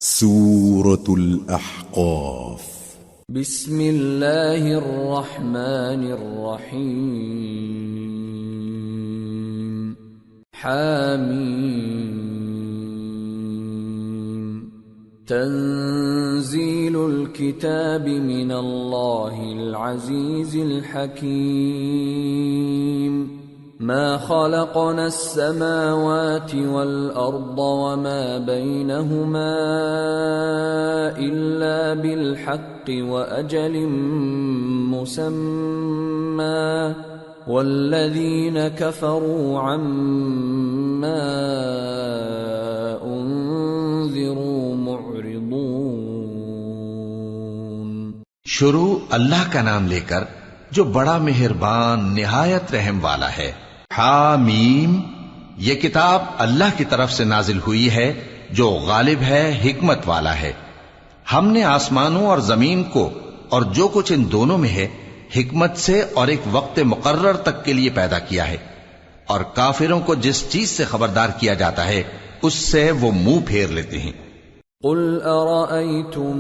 سورة الأحقاف. بسم الله الرحمن الرحيم. حاميم. تنزيل الكتاب من الله العزيز الحكيم. ما خلقنا السماوات والأرض وما بينهما إلا بالحق وأجل مسمى والذين كفروا عما أنذروا معرضون. شروع اللہ کا نام لے کر جو بڑا مہربان نہایت رحم والا ہے. حامیم، یہ کتاب اللہ کی طرف سے نازل ہوئی ہے جو غالب ہے، حکمت والا ہے. ہم نے آسمانوں اور زمین کو اور جو کچھ ان دونوں میں ہے حکمت سے اور ایک وقت مقرر تک کے لیے پیدا کیا ہے، اور کافروں کو جس چیز سے خبردار کیا جاتا ہے اس سے وہ منہ پھیر لیتے ہیں. قل أرأيتم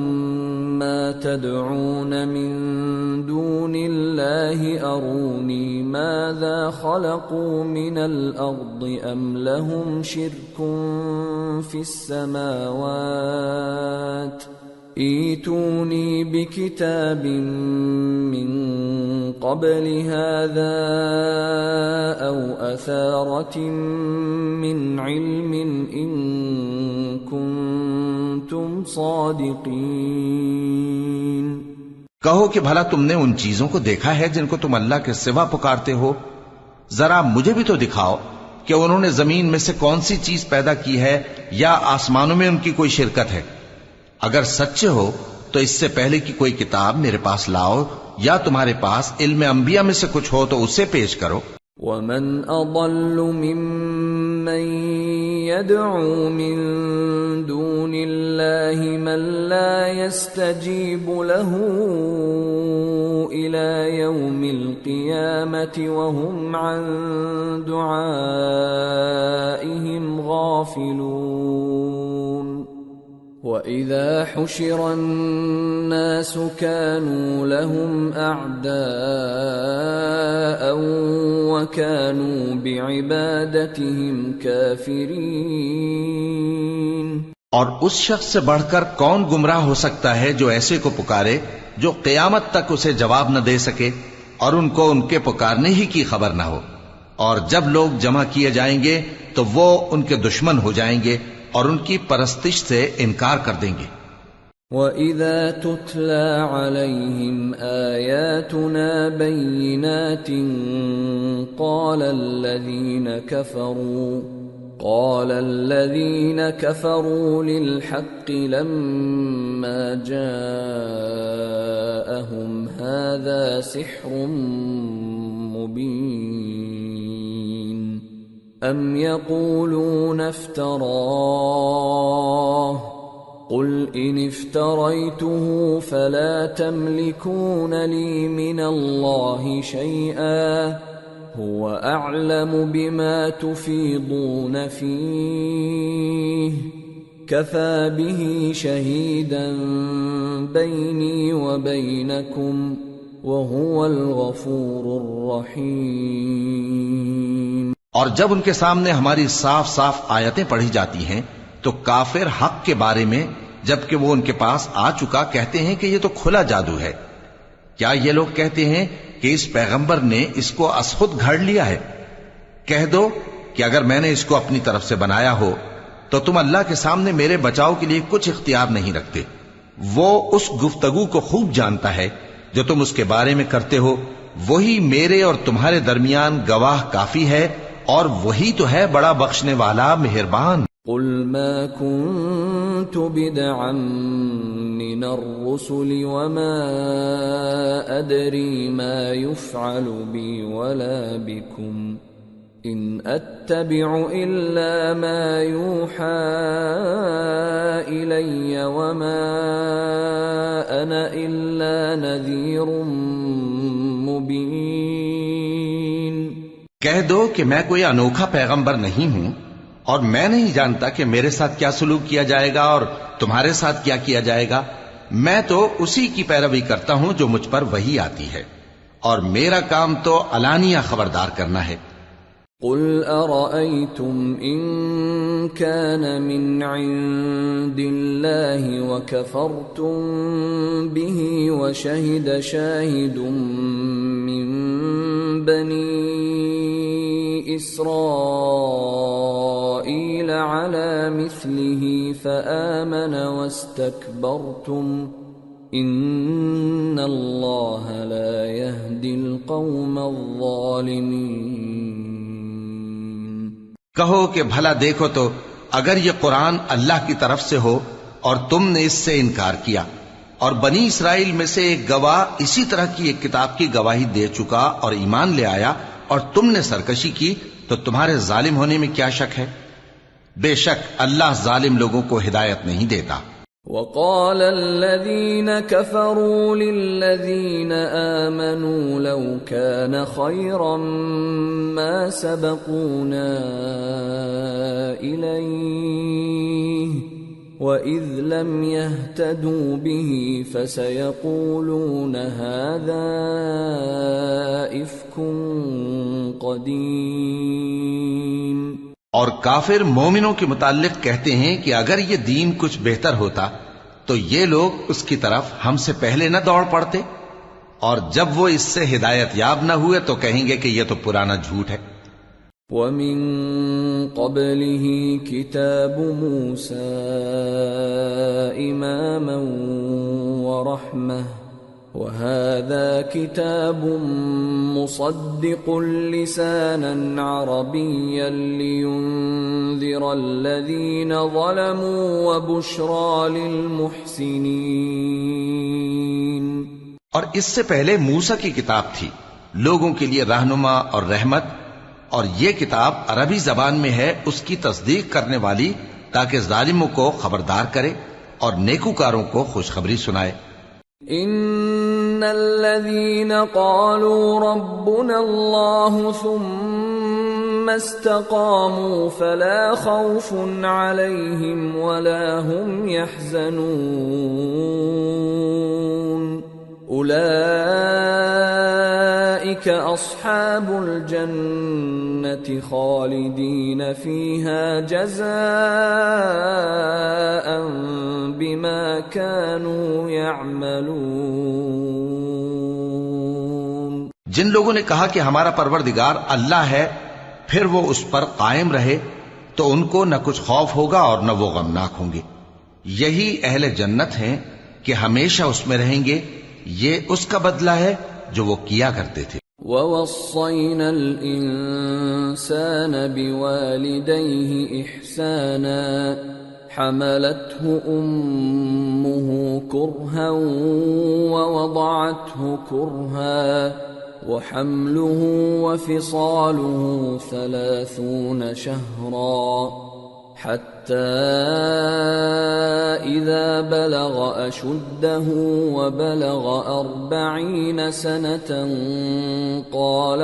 ما تدعون من دون الله أروني ماذا خلقوا من الأرض أم لهم شرك في السماوات ائتوني بكتاب من قبل هذا أو أثارة من علم إن كنتم صادقين. کہو کہ بھلا تم نے ان چیزوں کو دیکھا ہے جن کو تم اللہ کے سوا پکارتے ہو؟ ذرا مجھے بھی تو دکھاؤ کہ انہوں نے زمین میں سے کون سی چیز پیدا کی ہے یا آسمانوں میں ان کی کوئی شرکت ہے. اگر سچے ہو تو اس سے پہلے کی کوئی کتاب میرے پاس لاؤ، یا تمہارے پاس علم انبیاء میں سے کچھ ہو تو اسے پیش کرو. ومن اضل ممن يدعو من دون الله من لا يستجيب له الى يوم القيامة وهم عن دعائهم غافلون. وَإِذَا حُشِرَ النَّاسُ كَانُوا لَهُمْ أَعْدَاءً وَكَانُوا بِعِبَادَتِهِمْ كَافِرِينَ. اور اس شخص سے بڑھ کر کون گمراہ ہو سکتا ہے جو ایسے کو پکارے جو قیامت تک اسے جواب نہ دے سکے اور ان کو ان کے پکارنے ہی کی خبر نہ ہو. اور جب لوگ جمع کیے جائیں گے تو وہ ان کے دشمن ہو جائیں گے اور ان کی پرستش سے انکار کر دیں گے. وَإِذَا تُتْلَى عَلَيْهِمْ آيَاتُنَا بَيِّنَاتٍ قَالَ الَّذِينَ كَفَرُوا لِلْحَقِّ لَمَّا جَاءَهُمْ هَذَا سِحْرٌ مُبِينٌ. أَمْ يَقُولُونَ افْتَرَاهُ قُلْ إِنِ افْتَرَيْتُهُ فَلَا تَمْلِكُونَ لِي مِنَ اللَّهِ شَيْئًا هُوَ أَعْلَمُ بِمَا تُفِيضُونَ فِيهِ كَفَى بِهِ شَهِيدًا بَيْنِي وَبَيْنَكُمْ وَهُوَ الْغَفُورُ الرَّحِيمُ. اور جب ان کے سامنے ہماری صاف صاف آیتیں پڑھی جاتی ہیں تو کافر حق کے بارے میں جبکہ وہ ان کے پاس آ چکا کہتے ہیں کہ یہ تو کھلا جادو ہے. کیا یہ لوگ کہتے ہیں کہ اس پیغمبر نے اس کو از خود گھڑ لیا ہے؟ کہہ دو کہ اگر میں نے اس کو اپنی طرف سے بنایا ہو تو تم اللہ کے سامنے میرے بچاؤ کے لیے کچھ اختیار نہیں رکھتے. وہ اس گفتگو کو خوب جانتا ہے جو تم اس کے بارے میں کرتے ہو، وہی میرے اور تمہارے درمیان گواہ کافی ہے، اور وہی تو ہے بڑا بخشنے والا مہربان. قل ما كنت بدعا من الرسل وما أدري ما يفعل بي ولا بكم إن أتبع إلا ما يوحى إلي وما أنا إلا نذير مبين. کہہ دو کہ میں کوئی انوکھا پیغمبر نہیں ہوں اور میں نہیں جانتا کہ میرے ساتھ کیا سلوک کیا جائے گا اور تمہارے ساتھ کیا کیا جائے گا. میں تو اسی کی پیروی کرتا ہوں جو مجھ پر وحی آتی ہے، اور میرا کام تو علانیہ خبردار کرنا ہے. قل أرأيتم إن كان من عند الله وكفرتم به وشهد شاهد من بني إسرائيل على مثله فآمن واستكبرتم إن الله لا يهدي القوم الظالمين. کہو کہ بھلا دیکھو تو اگر یہ قرآن اللہ کی طرف سے ہو اور تم نے اس سے انکار کیا، اور بنی اسرائیل میں سے ایک گواہ اسی طرح کی ایک کتاب کی گواہی دے چکا اور ایمان لے آیا، اور تم نے سرکشی کی، تو تمہارے ظالم ہونے میں کیا شک ہے؟ بے شک اللہ ظالم لوگوں کو ہدایت نہیں دیتا. وقال الذين كفروا للذين آمنوا لو كان خيرا ما سبقونا إليه وإذ لم يهتدوا به فسيقولون هذا إفك قديم. اور کافر مومنوں کے متعلق کہتے ہیں کہ اگر یہ دین کچھ بہتر ہوتا تو یہ لوگ اس کی طرف ہم سے پہلے نہ دوڑ پڑتے، اور جب وہ اس سے ہدایت یاب نہ ہوئے تو کہیں گے کہ یہ تو پرانا جھوٹ ہے. وَمِن قَبْلِهِ كِتَابُ مُوسَىٰ إِمَامًا وَرَحْمَةً وَهَذَا كِتَابٌ مُصَدِّقٌ لِسَانًا عَرَبِيًّا لِيُنذِرَ الَّذِينَ ظَلَمُوا وَبُشْرَىٰ لِلْمُحْسِنِينَ. اور اس سے پہلے موسیٰ کی کتاب تھی، لوگوں کے لیے رہنما اور رحمت، اور یہ کتاب عربی زبان میں ہے اس کی تصدیق کرنے والی، تاکہ ظالموں کو خبردار کرے اور نیکوکاروں کو خوشخبری سنائے. ان الذين قالوا ربنا الله ثم استقاموا فلا خوف عليهم ولا هم يحزنون اولئك اصحاب الجنة خالدين فيها جزاء بما كانوا يعملون. جن لوگوں نے کہا کہ ہمارا پروردگار اللہ ہے، پھر وہ اس پر قائم رہے تو ان کو نہ کچھ خوف ہوگا اور نہ وہ غمناک ہوں گے. یہی اہل جنت ہیں کہ ہمیشہ اس میں رہیں گے، یہ اس کا بدلہ ہے جو وہ کیا کرتے تھے. وَوَصَّيْنَا الْإِنسَانَ بِوَالِدَيْهِ إِحْسَانًا حَمَلَتْهُ أُمُّهُ كُرْهًا وَوَضَعَتْهُ كُرْهًا وَحَمْلُهُ وَفِصَالُهُ 30 شهرا حتى إذا بلغ أشده وبلغ 40 سنة قال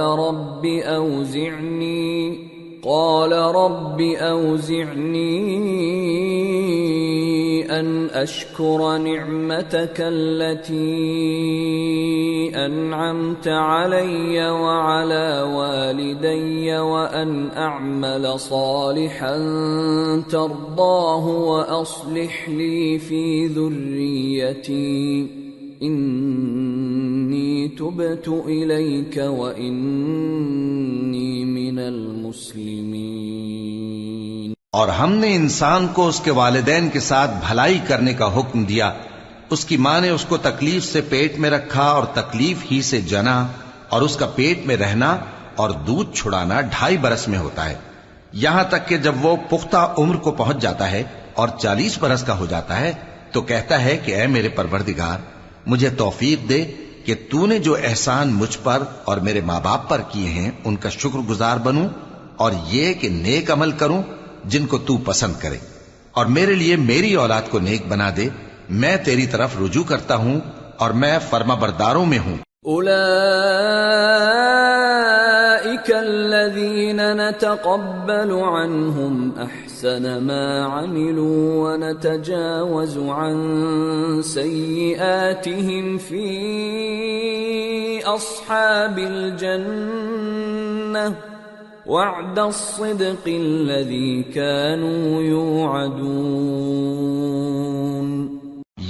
رب أوزعني أن أشكر نعمتك التي أنعمت علي وعلى والدي وأن أعمل صالحا ترضاه وأصلح لي في ذريتي إني تبت إليك وإني من المسلمين. اور ہم نے انسان کو اس کے والدین کے ساتھ بھلائی کرنے کا حکم دیا. اس کی ماں نے اس کو تکلیف سے پیٹ میں رکھا اور تکلیف ہی سے جنا، اور اس کا پیٹ میں رہنا اور دودھ چھڑانا 2.5 برس میں ہوتا ہے، یہاں تک کہ جب وہ پختہ عمر کو پہنچ جاتا ہے اور 40 برس کا ہو جاتا ہے تو کہتا ہے کہ اے میرے پروردگار، مجھے توفیق دے کہ تو نے جو احسان مجھ پر اور میرے ماں باپ پر کیے ہیں ان کا شکر گزار بنوں، اور یہ کہ نیک عمل کروں جن کو تو پسند کرے، اور میرے لیے میری اولاد کو نیک بنا دے. میں تیری طرف رجوع کرتا ہوں اور میں فرما برداروں میں ہوں. أولئك الذين نتقبل عنهم أحسن ما عملوا ونتجاوز عن سيئاتهم في أصحاب الجنة وعد الصدق الذي كانوا يوعدون۔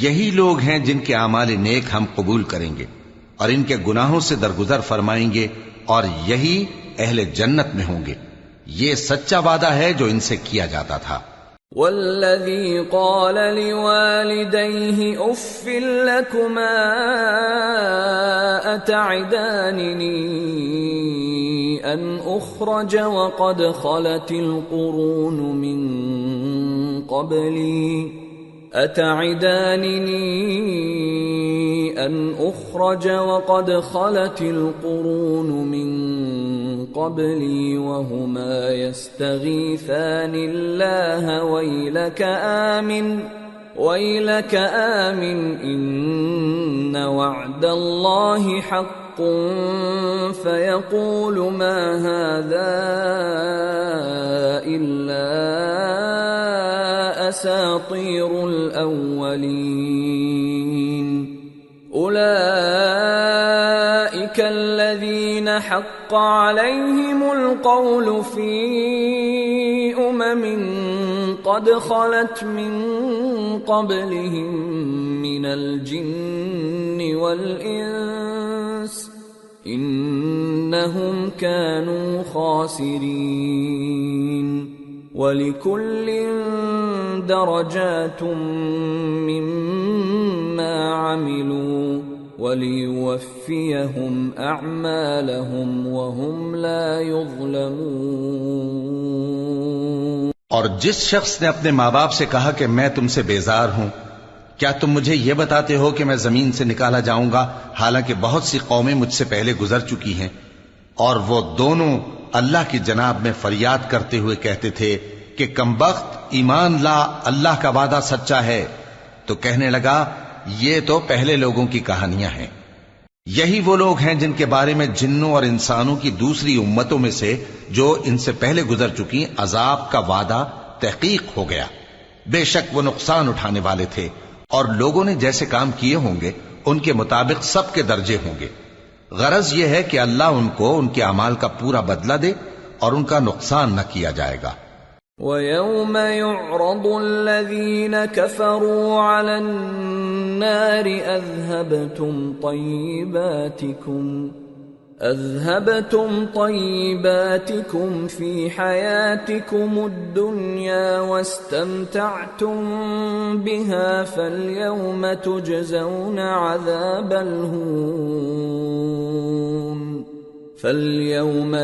یہی لوگ ہیں جن کے اعمال نیک ہم قبول کریں گے اور ان کے گناہوں سے درگزر فرمائیں گے، اور یہی اہل جنت میں ہوں گے۔ یہ سچا وعدہ ہے جو ان سے کیا جاتا تھا۔ والذي قال لوالديه اف لكما اتعدانني ان اخرج وقد خلت القرون من قبلي أتعدانني أن أخرج وقد خلت القرون من قبلي وهما يستغيثان الله ويلك آمن إن وعد الله حق فيقول ما هذا إلا أساطير الأولين أولئك الذين حق عليهم القول في قد خلت من قبلهم من الجن والإنس إنهم كانوا خاسرين وَلِكُلٍّ دَرَجَاتٌ مِّمَّا عَمِلُوا وَلِيُوَفِّيَهُمْ أَعْمَالَهُمْ وَهُمْ لَا يُظْلَمُونَ۔ اور جس شخص نے اپنے ماں باپ سے کہا کہ میں تم سے بیزار ہوں، کیا تم مجھے یہ بتاتے ہو کہ میں زمین سے نکالا جاؤں گا، حالانکہ بہت سی قومیں مجھ سے پہلے گزر چکی ہیں؟ اور وہ دونوں اللہ کی جناب میں فریاد کرتے ہوئے کہتے تھے کہ کمبخت، ایمان لا، اللہ کا وعدہ سچا ہے۔ تو کہنے لگا یہ تو پہلے لوگوں کی کہانیاں ہیں۔ یہی وہ لوگ ہیں جن کے بارے میں جنوں اور انسانوں کی دوسری امتوں میں سے جو ان سے پہلے گزر چکی عذاب کا وعدہ تحقیق ہو گیا۔ بے شک وہ نقصان اٹھانے والے تھے، اور لوگوں نے جیسے کام کیے ہوں گے ان کے مطابق سب کے درجے ہوں گے۔ غرض یہ ہے کہ اللہ ان کو ان کے اعمال کا پورا بدلہ دے اور ان کا نقصان نہ کیا جائے گا۔ وَيَوْمَ يُعْرَضُ الَّذِينَ كَفَرُوا عَلَى النَّارِ أَذْهَبْتُمْ طَيِّبَاتِكُمْ فِي حَيَاتِكُمُ الدُّنْيَا وَاسْتَمْتَعْتُمْ بِهَا فَالْيَوْمَ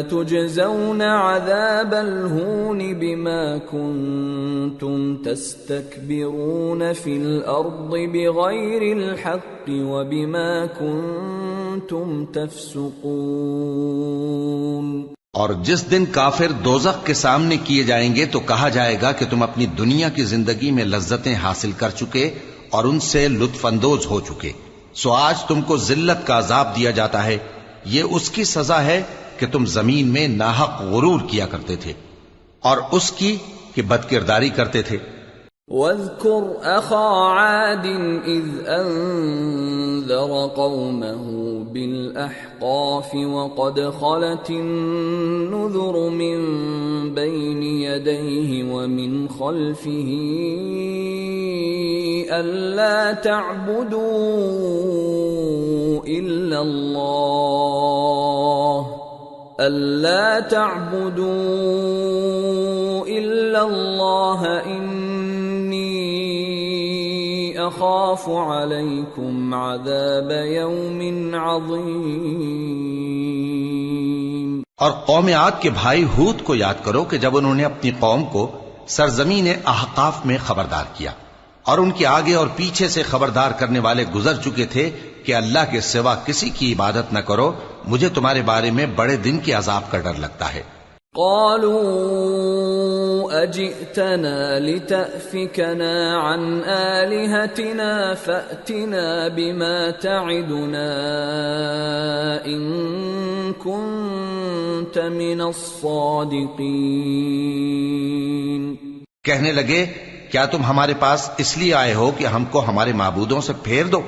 تُجْزَوْنَ عَذَابَ الْهُونِ بِمَا كُنتُمْ تَسْتَكْبِرُونَ فِي الْأَرْضِ بِغَيْرِ الْحَقِّ وَبِمَا كُنتُمْ تَفْسُقُونَ۔ اور جس دن کافر دوزخ کے سامنے کیے جائیں گے تو کہا جائے گا کہ تم اپنی دنیا کی زندگی میں لذتیں حاصل کر چکے اور ان سے لطف اندوز ہو چکے، سو آج تم کو ذلت کا عذاب دیا جاتا ہے۔ یہ اس کی سزا ہے کہ تم زمین میں ناحق غرور کیا کرتے تھے اور اس کی کہ بدکرداری کرتے تھے۔ وَاذْكُرْ أَخَا عَادٍ إِذْ أَنذَرَ قَوْمَهُ بِالْأَحْقَافِ وَقَدْ خَلَتِ النُّذُرُ مِنْ بَيْنِ يَدَيْهِ وَمِنْ خَلْفِهِ أَلَّا تَعْبُدُوا إِلَّا اللَّهَ إِنِّي أَخَافُ عَلَيْكُمْ عَذَابَ يَوْمٍ عَظِيمٍ۔ اور قوم عاد کے بھائی ہود کو یاد کرو کہ جب انہوں نے اپنی قوم کو سرزمین احقاف میں خبردار کیا اور ان کے آگے اور پیچھے سے خبردار کرنے والے گزر چکے تھے کہ اللہ کے سوا کسی کی عبادت نہ کرو، مجھے تمہارے بارے میں بڑے دن کے عذاب کا ڈر لگتا ہے۔ قالوا أجئتنا لتأفكنا عن آلهتنا فأتنا بما تعدنا إن كنت من الصادقين۔ کہنے لگے کیا تم ہمارے پاس اس لیے آئے ہو کہ ہم کو ہمارے معبودوں سے پھیر دو؟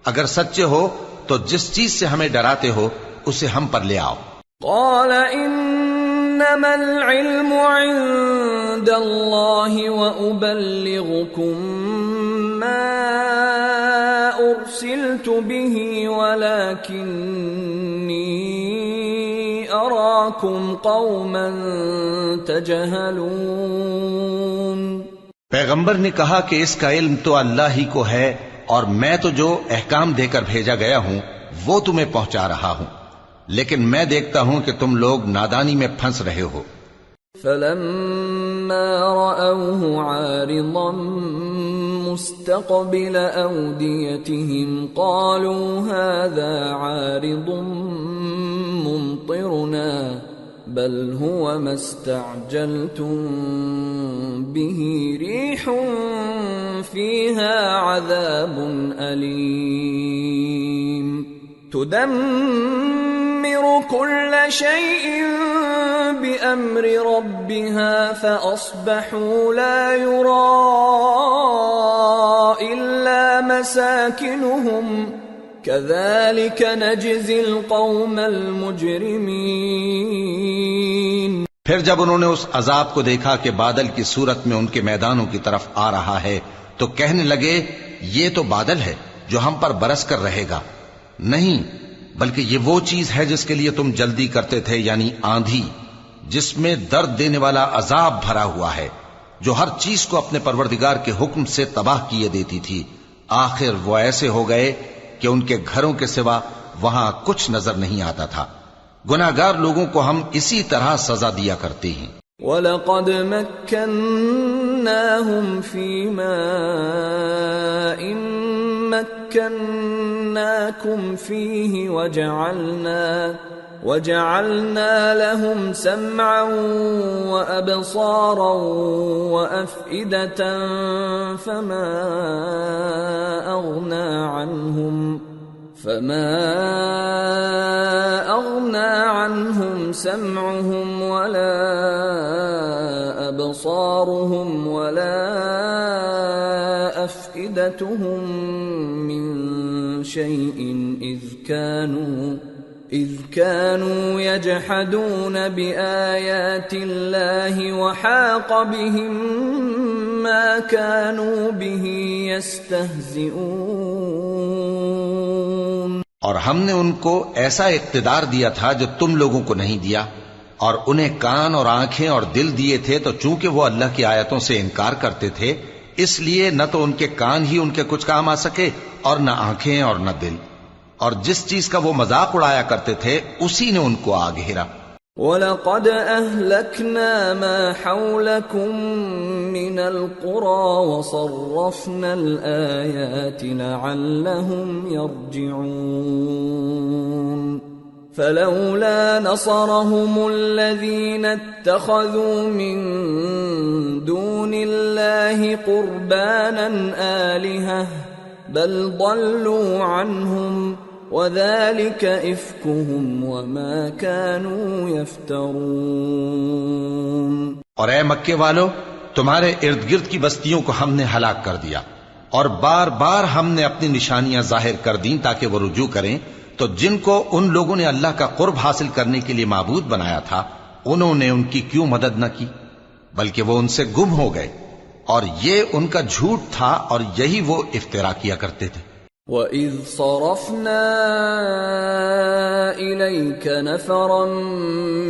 اگر سچے ہو تو جس چیز سے ہمیں ڈراتے ہو اسے ہم پر لے آؤ۔ قال انما العلم عند الله وابلغكم ما ارسلت به ولكني اراكم قوما تجهلون۔ پیغمبر نے کہا کہ اس کا علم تو اللہ ہی کو ہے اور میں تو جو احکام دے کر بھیجا گیا ہوں وہ تمہیں پہنچا رہا ہوں، لیکن میں دیکھتا ہوں کہ تم لوگ نادانی میں پھنس رہے ہو۔ فلما رأوه عارضا مستقبل أوديتهم قالوا هذا عارض ممطرنا بل هو ما استعجلتم به ريح فيها عذاب أليم تدمر كل شيء بأمر ربها فأصبحوا لا يرى إلا مساكنهم كذلك نجزي القوم المجرمين۔ پھر جب انہوں نے اس عذاب کو دیکھا کہ بادل کی صورت میں ان کے میدانوں کی طرف آ رہا ہے تو کہنے لگے یہ تو بادل ہے جو ہم پر برس کر رہے گا، نہیں بلکہ یہ وہ چیز ہے جس کے لیے تم جلدی کرتے تھے، یعنی آندھی جس میں درد دینے والا عذاب بھرا ہوا ہے، جو ہر چیز کو اپنے پروردگار کے حکم سے تباہ کیے دیتی تھی۔ آخر وہ ایسے ہو گئے کہ ان کے گھروں کے سوا وہاں کچھ نظر نہیں آتا تھا۔ گناہگار لوگوں کو ہم اسی طرح سزا دیا کرتے ہیں۔ وَلَقَدْ مَكَّنَّاهُمْ فِي مَاءٍ مَكَّنَّاكُمْ فِيهِ وَجَعَلْنَا لَهُمْ سَمْعًا وَأَبْصَارًا وَأَفْئِدَةً فَمَا أَغْنَى عَنْهُمْ سَمْعُهُمْ وَلَا أَبْصَارُهُمْ وَلَا أَفْئِدَتُهُمْ مِنْ شَيْءٍ إِذْ كَانُوا يَجْحَدُونَ بِآيَاتِ اللَّهِ وَحَاقَ بِهِمْ مَا كَانُوا بِهِ يَسْتَهْزِئُونَ۔ اور ہم نے ان کو ایسا اقتدار دیا تھا جو تم لوگوں کو نہیں دیا، اور انہیں کان اور آنکھیں اور دل دیے تھے، تو چونکہ وہ اللہ کی آیتوں سے انکار کرتے تھے اس لیے نہ تو ان کے کان ہی ان کے کچھ کام آ سکے اور نہ آنکھیں اور نہ دل، اور جس چیز کا وہ مذاق اڑایا کرتے تھے اسی نے ان کو آ گھیرا۔ وَلَقَدْ أَهْلَكْنَا مَا حَوْلَكُمْ مِنَ الْقُرَى وَصَرَّفْنَا الْآيَاتِ لَعَلَّهُمْ يَرْجِعُونَ فَلَوْلَا نَصَرَهُمُ الَّذِينَ اتَّخَذُوا مِن دُونِ اللَّهِ قُرْبَانًا آلِهَةً بَلْ ضَلُّوا عَنْهُمْ وَذَلِكَ إِفْكُهُمْ وَمَا كَانُوا يَفْتَرُونَ۔ اور اے مکے والو، تمہارے ارد گرد کی بستیوں کو ہم نے ہلاک کر دیا، اور بار بار ہم نے اپنی نشانیاں ظاہر کر دیں تاکہ وہ رجوع کریں، تو جن کو ان لوگوں نے اللہ کا قرب حاصل کرنے کے لیے معبود بنایا تھا انہوں نے ان کی کیوں مدد نہ کی، بلکہ وہ ان سے گم ہو گئے، اور یہ ان کا جھوٹ تھا اور یہی وہ افترا کیا کرتے تھے۔ وَإِذْ صَرَفْنَا إِلَيْكَ نَفَرًا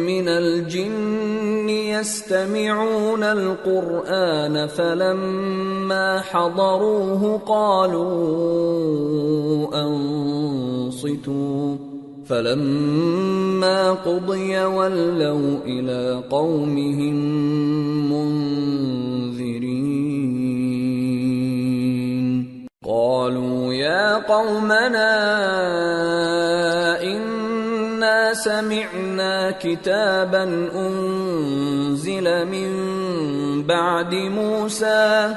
مِّنَ الْجِنِّ يَسْتَمِعُونَ الْقُرْآنَ فَلَمَّا حَضَرُوهُ قَالُوا أَنصِتُوا فَلَمَّا قُضِيَ وَلَّوْا إِلَى قَوْمِهِمْ مُنذِرِينَ قالوا يا قومنا إنا سمعنا كتابا أنزل من بعد موسى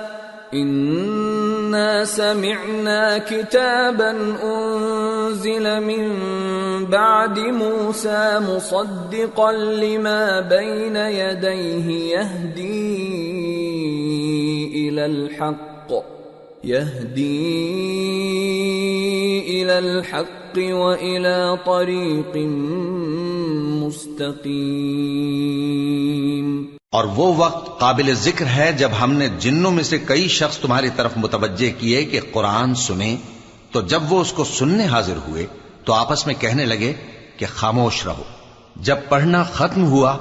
إنا سمعنا كتابا أنزل من بعد موسى مصدقا لما بين يديه يهدي إلى الحق وإلى طريق مستقيم. اور وہ وقت قابل ذکر ہے جب ہم نے جنوں میں سے کئی شخص تمہاری طرف متوجہ کیے کہ قرآن سنیں، تو جب وہ اس کو سننے حاضر ہوئے تو آپس میں کہنے لگے کہ خاموش رہو. جب پڑھنا ختم ہوا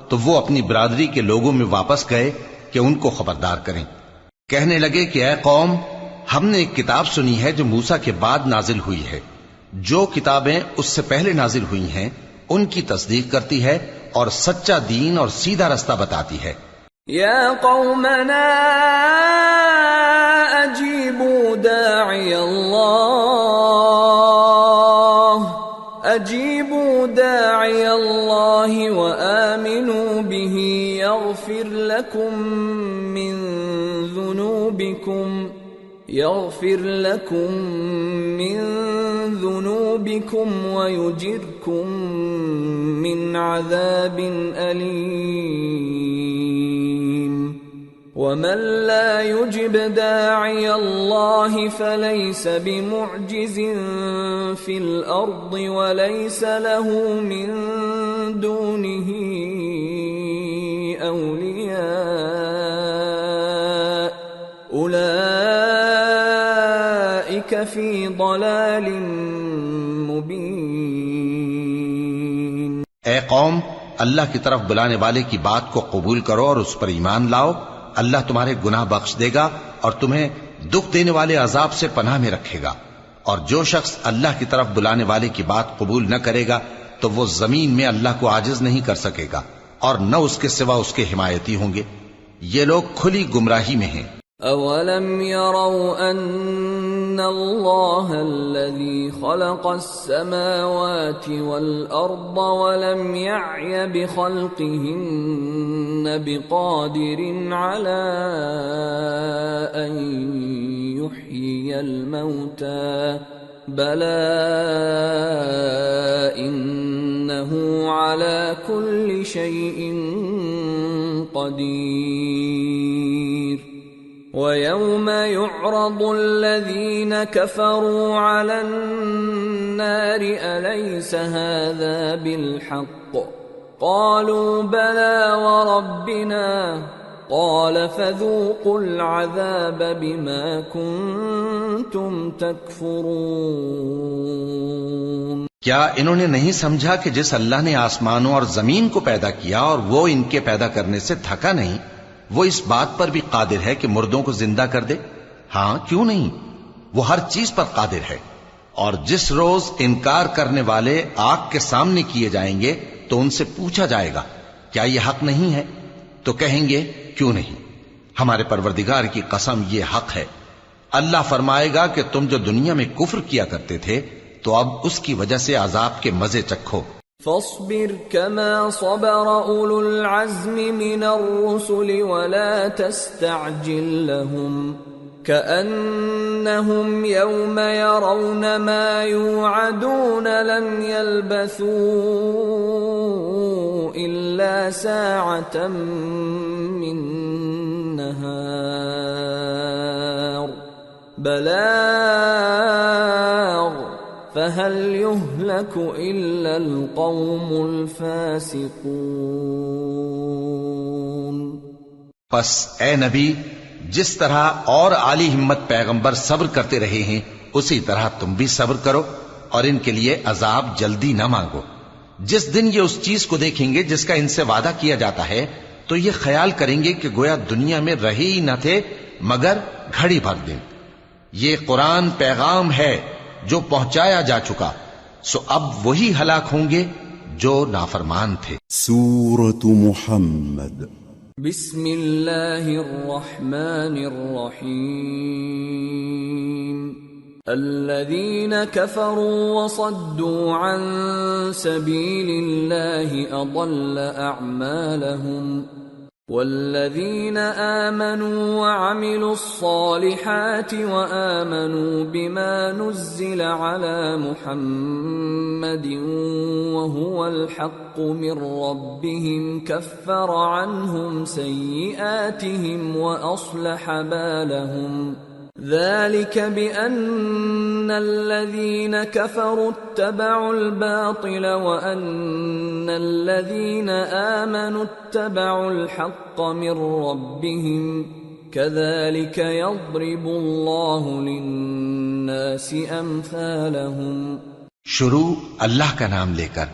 تو وہ اپنی برادری کے لوگوں میں واپس گئے کہ ان کو خبردار کریں. کہنے لگے کہ اے قوم، ہم نے ایک کتاب سنی ہے جو موسیٰ کے بعد نازل ہوئی ہے. جو کتابیں اس سے پہلے نازل ہوئی ہیں ان کی تصدیق کرتی ہے اور سچا دین اور سیدھا رستہ بتاتی ہے. یا قومنا اجیبوا داعی اللہ وآمنوا به يغفر لكم من ذنوبكم ويجركم من عذاب أليم. ومن لا يجب داعي الله فليس بمعجز في الأرض وليس له من دونه أولياء أولئك في ضلال مبين. اے قوم، اللہ کی طرف بلانے والے کی بات کو قبول کرو اور اس پر ایمان لاؤ. اللہ تمہارے گناہ بخش دے گا اور تمہیں دکھ دینے والے عذاب سے پناہ میں رکھے گا. اور جو شخص اللہ کی طرف بلانے والے کی بات قبول نہ کرے گا تو وہ زمین میں اللہ کو عاجز نہیں کر سکے گا اور نہ اس کے سوا اس کے حمایتی ہوں گے. یہ لوگ کھلی گمراہی میں ہیں. اولم يروا ان اللہ الذي خلق السماوات والارض ولم يعي بخلقهن بقادر على ان يحيي الموتى بلى انه على كل شيء قدير. وَيَوْمَ يُعْرَضُ الَّذِينَ كَفَرُوا عَلَى النَّارِ أَلَيْسَ هَذَا بِالْحَقِّ قَالُوا بَلَى وَرَبِّنَا قَالَ فَذُوقُوا الْعَذَابَ بِمَا كُنتُمْ تَكْفُرُونَ. کیا انہوں نے نہیں سمجھا کہ جس اللہ نے آسمانوں اور زمین کو پیدا کیا اور وہ ان کے پیدا کرنے سے تھکا نہیں، وہ اس بات پر بھی قادر ہے کہ مردوں کو زندہ کر دے؟ ہاں، کیوں نہیں، وہ ہر چیز پر قادر ہے. اور جس روز انکار کرنے والے آگ کے سامنے کیے جائیں گے تو ان سے پوچھا جائے گا کیا یہ حق نہیں ہے؟ تو کہیں گے کیوں نہیں، ہمارے پروردگار کی قسم یہ حق ہے. اللہ فرمائے گا کہ تم جو دنیا میں کفر کیا کرتے تھے تو اب اس کی وجہ سے عذاب کے مزے چکھو. فاصبر كما صبر أولو العزم من الرسل ولا تستعجل لهم كأنهم يوم يرون ما يوعدون لم يلبثوا إلا ساعة من نهار بلاغ فَهَلْ يُهْلَكُ إِلَّا الْقَوْمُ الْفَاسِقُونَ. پس اے نبی، جس طرح اور عالی ہمت پیغمبر صبر کرتے رہے ہیں اسی طرح تم بھی صبر کرو اور ان کے لیے عذاب جلدی نہ مانگو. جس دن یہ اس چیز کو دیکھیں گے جس کا ان سے وعدہ کیا جاتا ہے تو یہ خیال کریں گے کہ گویا دنیا میں رہے ہی نہ تھے مگر گھڑی بھر دن. یہ قرآن پیغام ہے جو پہنچایا جا چکا، سو اب وہی ہلاک ہوں گے جو نافرمان تھے. سورة محمد. بسم اللہ الرحمن الرحیم. الذين كفروا وصدوا عن سبيل الله أضل أعمالهم والذين آمنوا وعملوا الصالحات وآمنوا بما نزل على محمد وهو الحق من ربهم كفر عنهم سيئاتهم وأصلح بالهم ذلك بأن الذين كفروا اتبعوا الباطل وأن الذين آمنوا اتبعوا الحق من ربهم كذلك يضرب الله للناس أمثالهم. شروع اللہ کا نام لے کر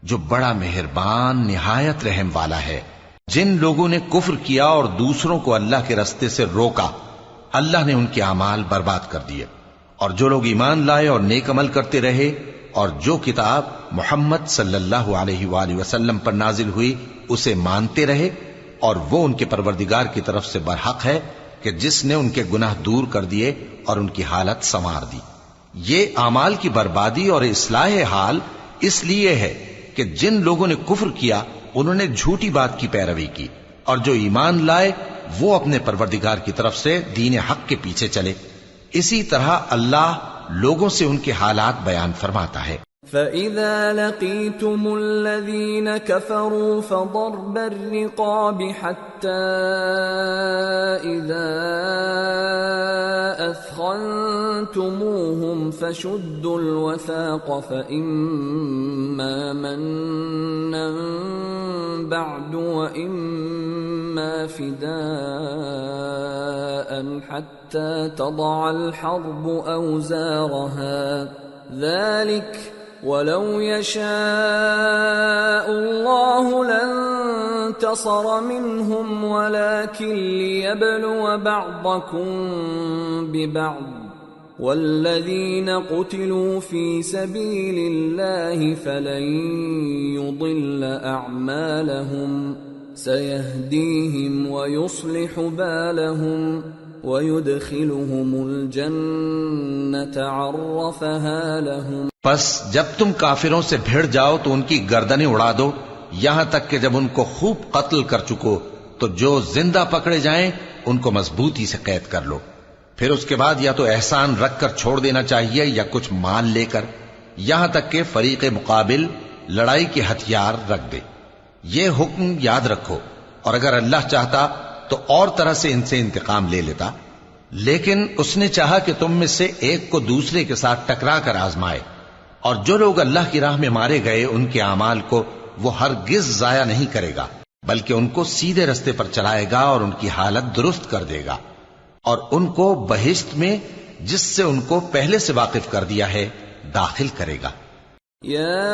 جو بڑا مہربان نہایت رحم والا ہے. جن لوگوں نے کفر کیا اور دوسروں کو اللہ کے رستے سے روکا اللہ نے ان کے اعمال برباد کر دیے، اور جو لوگ ایمان لائے اور نیک عمل کرتے رہے اور جو کتاب محمد صلی اللہ علیہ وآلہ وسلم پر نازل ہوئی اسے مانتے رہے، اور وہ ان کے پروردگار کی طرف سے برحق ہے کہ جس نے ان کے گناہ دور کر دیے اور ان کی حالت سنوار دی. یہ اعمال کی بربادی اور اصلاح حال اس لیے ہے کہ جن لوگوں نے کفر کیا انہوں نے جھوٹی بات کی پیروی کی، اور جو ایمان لائے وہ اپنے پروردگار کی طرف سے دین حق کے پیچھے چلے. اسی طرح اللہ لوگوں سے ان کے حالات بیان فرماتا ہے. فَإِذَا لَقِيتُمُ الَّذِينَ كَفَرُوا فَضَرْبَ الرِّقَابِ حَتَّى إِذَا أَثْخَنْتُمُوهُمْ فَشُدُّوا الْوَثَاقَ فَإِمَّا مَنًّا بَعْدُ وَإِمَّا فِدَاءً حَتَّى تَضَعَ الْحَرْبُ أَوْزَارَهَا ذلك ولو يشاء الله لانتصر منهم ولكن ليبلو بعضكم ببعض والذين قتلوا في سبيل الله فلن يضل أعمالهم سيهديهم ويصلح بالهم وَيُدْخِلُهُمُ الْجَنَّةَ عَرَّفَهَا لَهُمْ. پس جب تم کافروں سے بھیڑ جاؤ تو ان کی گردنیں اڑا دو یہاں تک کہ جب ان کو خوب قتل کر چکو تو جو زندہ پکڑے جائیں ان کو مضبوطی سے قید کر لو. پھر اس کے بعد یا تو احسان رکھ کر چھوڑ دینا چاہیے یا کچھ مال لے کر، یہاں تک کہ فریق مقابل لڑائی کے ہتھیار رکھ دے. یہ حکم یاد رکھو، اور اگر اللہ چاہتا تو اور طرح سے ان سے انتقام لے لیتا، لیکن اس نے چاہا کہ تم میں سے ایک کو دوسرے کے ساتھ ٹکرا کر آزمائے. اور جو لوگ اللہ کی راہ میں مارے گئے ان کے اعمال کو وہ ہرگز ضائع نہیں کرے گا، بلکہ ان کو سیدھے رستے پر چلائے گا اور ان کی حالت درست کر دے گا، اور ان کو بہشت میں جس سے ان کو پہلے سے واقف کر دیا ہے داخل کرے گا. یا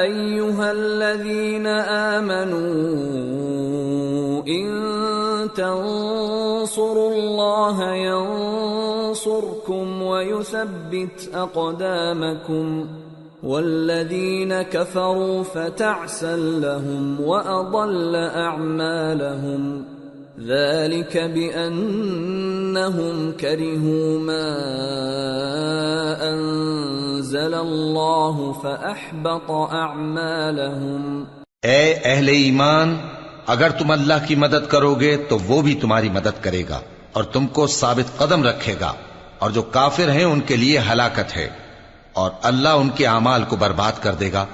ایھا الذین آمنوا ان تنصروا اللہ ینصرکم ویثبت اقدامکم والذین کفروا فتعسا لهم واضل اعمالهم ذلك بأنهم كرهوا ما أنزل الله فأحبط أعمالهم. اے اہل ایمان، اگر تم اللہ کی مدد کرو گے تو وہ بھی تمہاری مدد کرے گا اور تم کو ثابت قدم رکھے گا، اور جو کافر ہیں ان کے لیے ہلاکت ہے، اور اللہ ان کے اعمال کو برباد کر دے گا.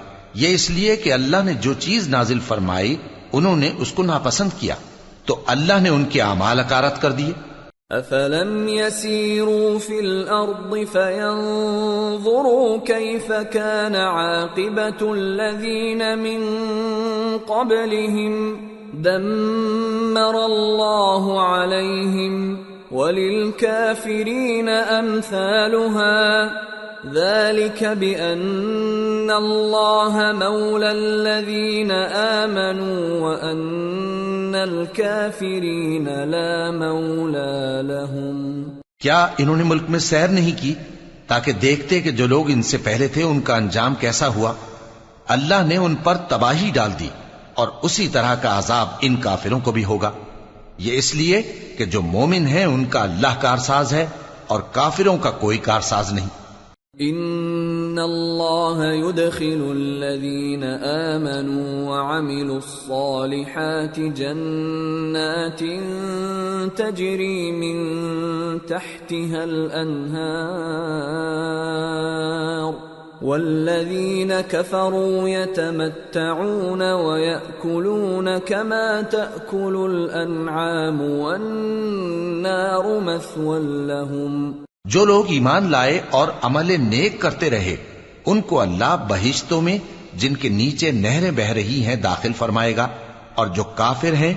یہ اس لیے کہ اللہ نے جو چیز نازل فرمائی انہوں نے اس کو ناپسند کیا تو اللہ نے ان کے اعمال اکارت کر دیے. افلم يسيروا في الارض فينظروا كيف كان عاقبة الذين من قبلهم دمر الله عليهم وللكافرين امثالها ذلك بأن الله مولى الذين آمنوا وأن الكافرين لا مولى لهم. کیا انہوں نے ملک میں سیر نہیں کی تاکہ دیکھتے کہ جو لوگ ان سے پہلے تھے ان کا انجام کیسا ہوا؟ اللہ نے ان پر تباہی ڈال دی اور اسی طرح کا عذاب ان کافروں کو بھی ہوگا. یہ اس لیے کہ جو مومن ہیں ان کا اللہ کارساز ہے اور کافروں کا کوئی کارساز نہیں۔ ان اللہ يدخل الذین آمنوا وعملوا الصالحات جنات تجری من تحتها الانہار والذین کفروا یتمتعون ویأکلون کما تأکل الانعام والنار مثوی لهم۔ جو لوگ ایمان لائے اور عمل نیک کرتے رہے ان کو اللہ بہشتوں میں جن کے نیچے نہریں بہہ رہی ہیں داخل فرمائے گا، اور جو کافر ہیں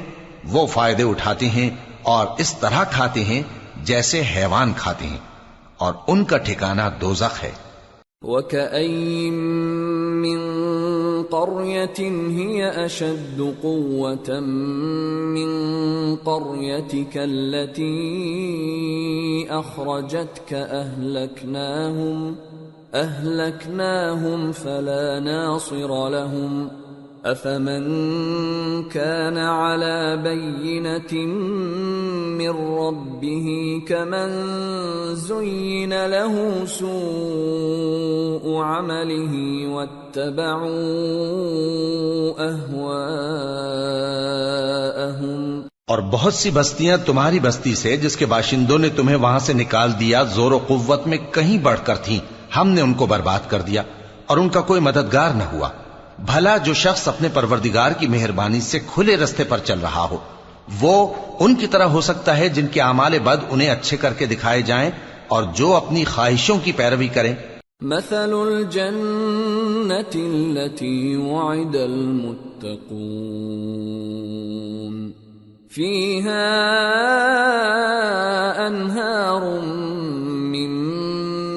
وہ فائدے اٹھاتے ہیں اور اس طرح کھاتے ہیں جیسے حیوان کھاتے ہیں، اور ان کا ٹھکانہ دوزخ ہے۔ وَكَأَيٍّ مِّن قَرْيَةٍ هِيَ أَشَدُّ قُوَّةً مِّن قَرْيَتِكَ الَّتِي أَخْرَجَتْكَ أَهْلَكْنَاهُمْ فَلَا نَاصِرَ لَهُمْ أَفَمَن كَانَ عَلَى بَيِّنَةٍ مِّن رَّبِّهِ كَمَن زُيِّنَ لَهُ سُوءُ عَمَلِهِ وَاتَّبَعُوا أَهْوَاءَهُمْ۔ اور بہت سی بستیاں تمہاری بستی سے جس کے باشندوں نے تمہیں وہاں سے نکال دیا زور و قوت میں کہیں بڑھ کر تھیں، ہم نے ان کو برباد کر دیا اور ان کا کوئی مددگار نہ ہوا۔ بھلا جو شخص اپنے پروردگار کی مہربانی سے کھلے رستے پر چل رہا ہو وہ ان کی طرح ہو سکتا ہے جن کے اعمال بد انہیں اچھے کر کے دکھائے جائیں اور جو اپنی خواہشوں کی پیروی کریں۔ مثل الجنة التي وعد المتقون فيها أنهار من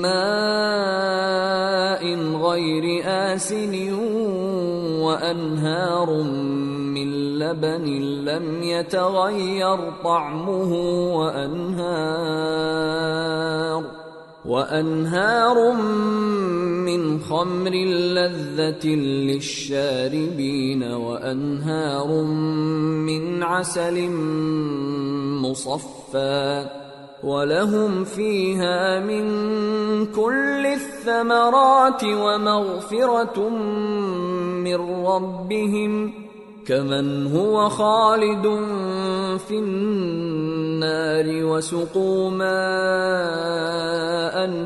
ماء غير آسن وأنهار من لبن لم يتغير طعمه وأنهار من خمر لذة للشاربين وأنهار من عسل مصفى ولهم فيها من كل الثمرات ومغفرة من ربهم كمن هو خالد في النار وسقوا ماء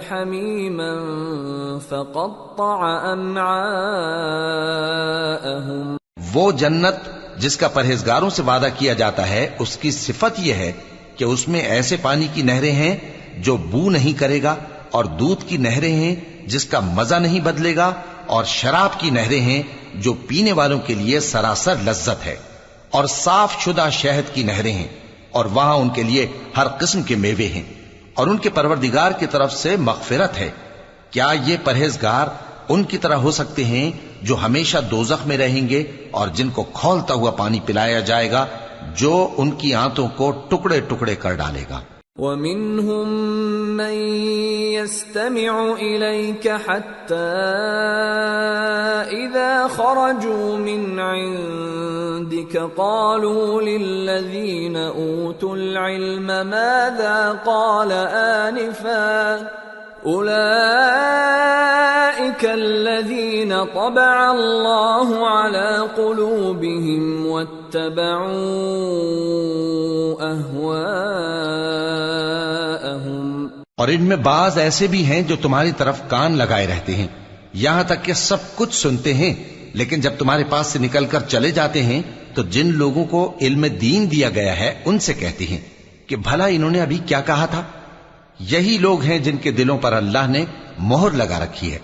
حميما فقطع أمعاءهم۔ وہ جنت جس کا پرہیزگاروں سے وعدہ کیا جاتا ہے اس کی صفت یہ ہے کہ اس میں ایسے پانی کی نہریں ہیں جو بو نہیں کرے گا، اور دودھ کی نہریں ہیں جس کا مزہ نہیں بدلے گا، اور شراب کی نہریں ہیں جو پینے والوں کے لیے سراسر لذت ہے، اور صاف شدہ شہد کی نہریں ہیں، اور وہاں ان کے لیے ہر قسم کے میوے ہیں، اور ان کے پروردگار کی طرف سے مغفرت ہے۔ کیا یہ پرہیزگار ان کی طرح ہو سکتے ہیں جو ہمیشہ دوزخ میں رہیں گے اور جن کو کھولتا ہوا پانی پلایا جائے گا جو ان کی آنتوں کو ٹکڑے ٹکڑے کر ڈالے گا۔ وَمِنْهُمْ مَنْ يَسْتَمِعُ إِلَيْكَ حَتَّى إِذَا خَرَجُوا مِنْ عِنْدِكَ قَالُوا لِلَّذِينَ أُوتُوا الْعِلْمَ مَاذَا قَالَ آنِفًا أُولَئِكَ الَّذِينَ طَبَعَ اللَّهُ عَلَى قُلُوبِهِمْ وَاتَّبَعُوا أَهْوَاءَهُمْ۔ اور ان میں بعض ایسے بھی ہیں جو تمہاری طرف کان لگائے رہتے ہیں یہاں تک کہ سب کچھ سنتے ہیں، لیکن جب تمہارے پاس سے نکل کر چلے جاتے ہیں تو جن لوگوں کو علم دین دیا گیا ہے ان سے کہتے ہیں کہ بھلا انہوں نے ابھی کیا کہا تھا۔ یہی لوگ ہیں جن کے دلوں پر اللہ نے مہر لگا رکھی ہے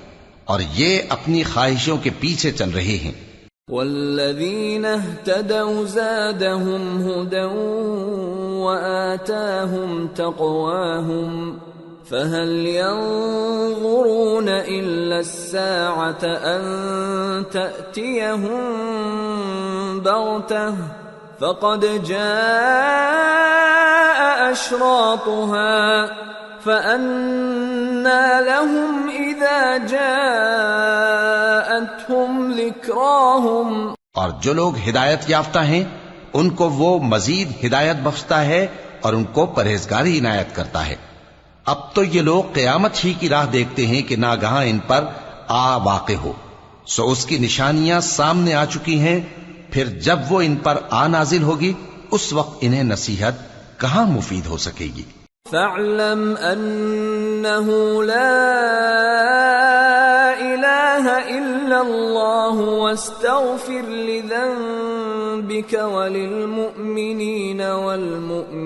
اور یہ اپنی خواہشوں کے پیچھے چل رہے ہیں۔ والذین اہتدوا زادهم هدى وآتاهم تقواهم فهل ينظرون إلا الساعة أن تأتيهم بغتة فقد جاء أشراطها فأنى لهم إذا جاءتهم ذكراهم۔ اور جو لوگ ہدایت یافتہ ہیں ان کو وہ مزید ہدایت بخشتا ہے اور ان کو پرہیزگاری عنایت کرتا ہے۔ اب تو یہ لوگ قیامت ہی کی راہ دیکھتے ہیں کہ ناگہاں ان پر آ واقع ہو، سو اس کی نشانیاں سامنے آ چکی ہیں، پھر جب وہ ان پر آ نازل ہوگی اس وقت انہیں نصیحت کہاں مفید ہو سکے گی۔ فاعلم انه لا اله الا الله واستغفر لذنبك وللمؤمنين والمؤمنات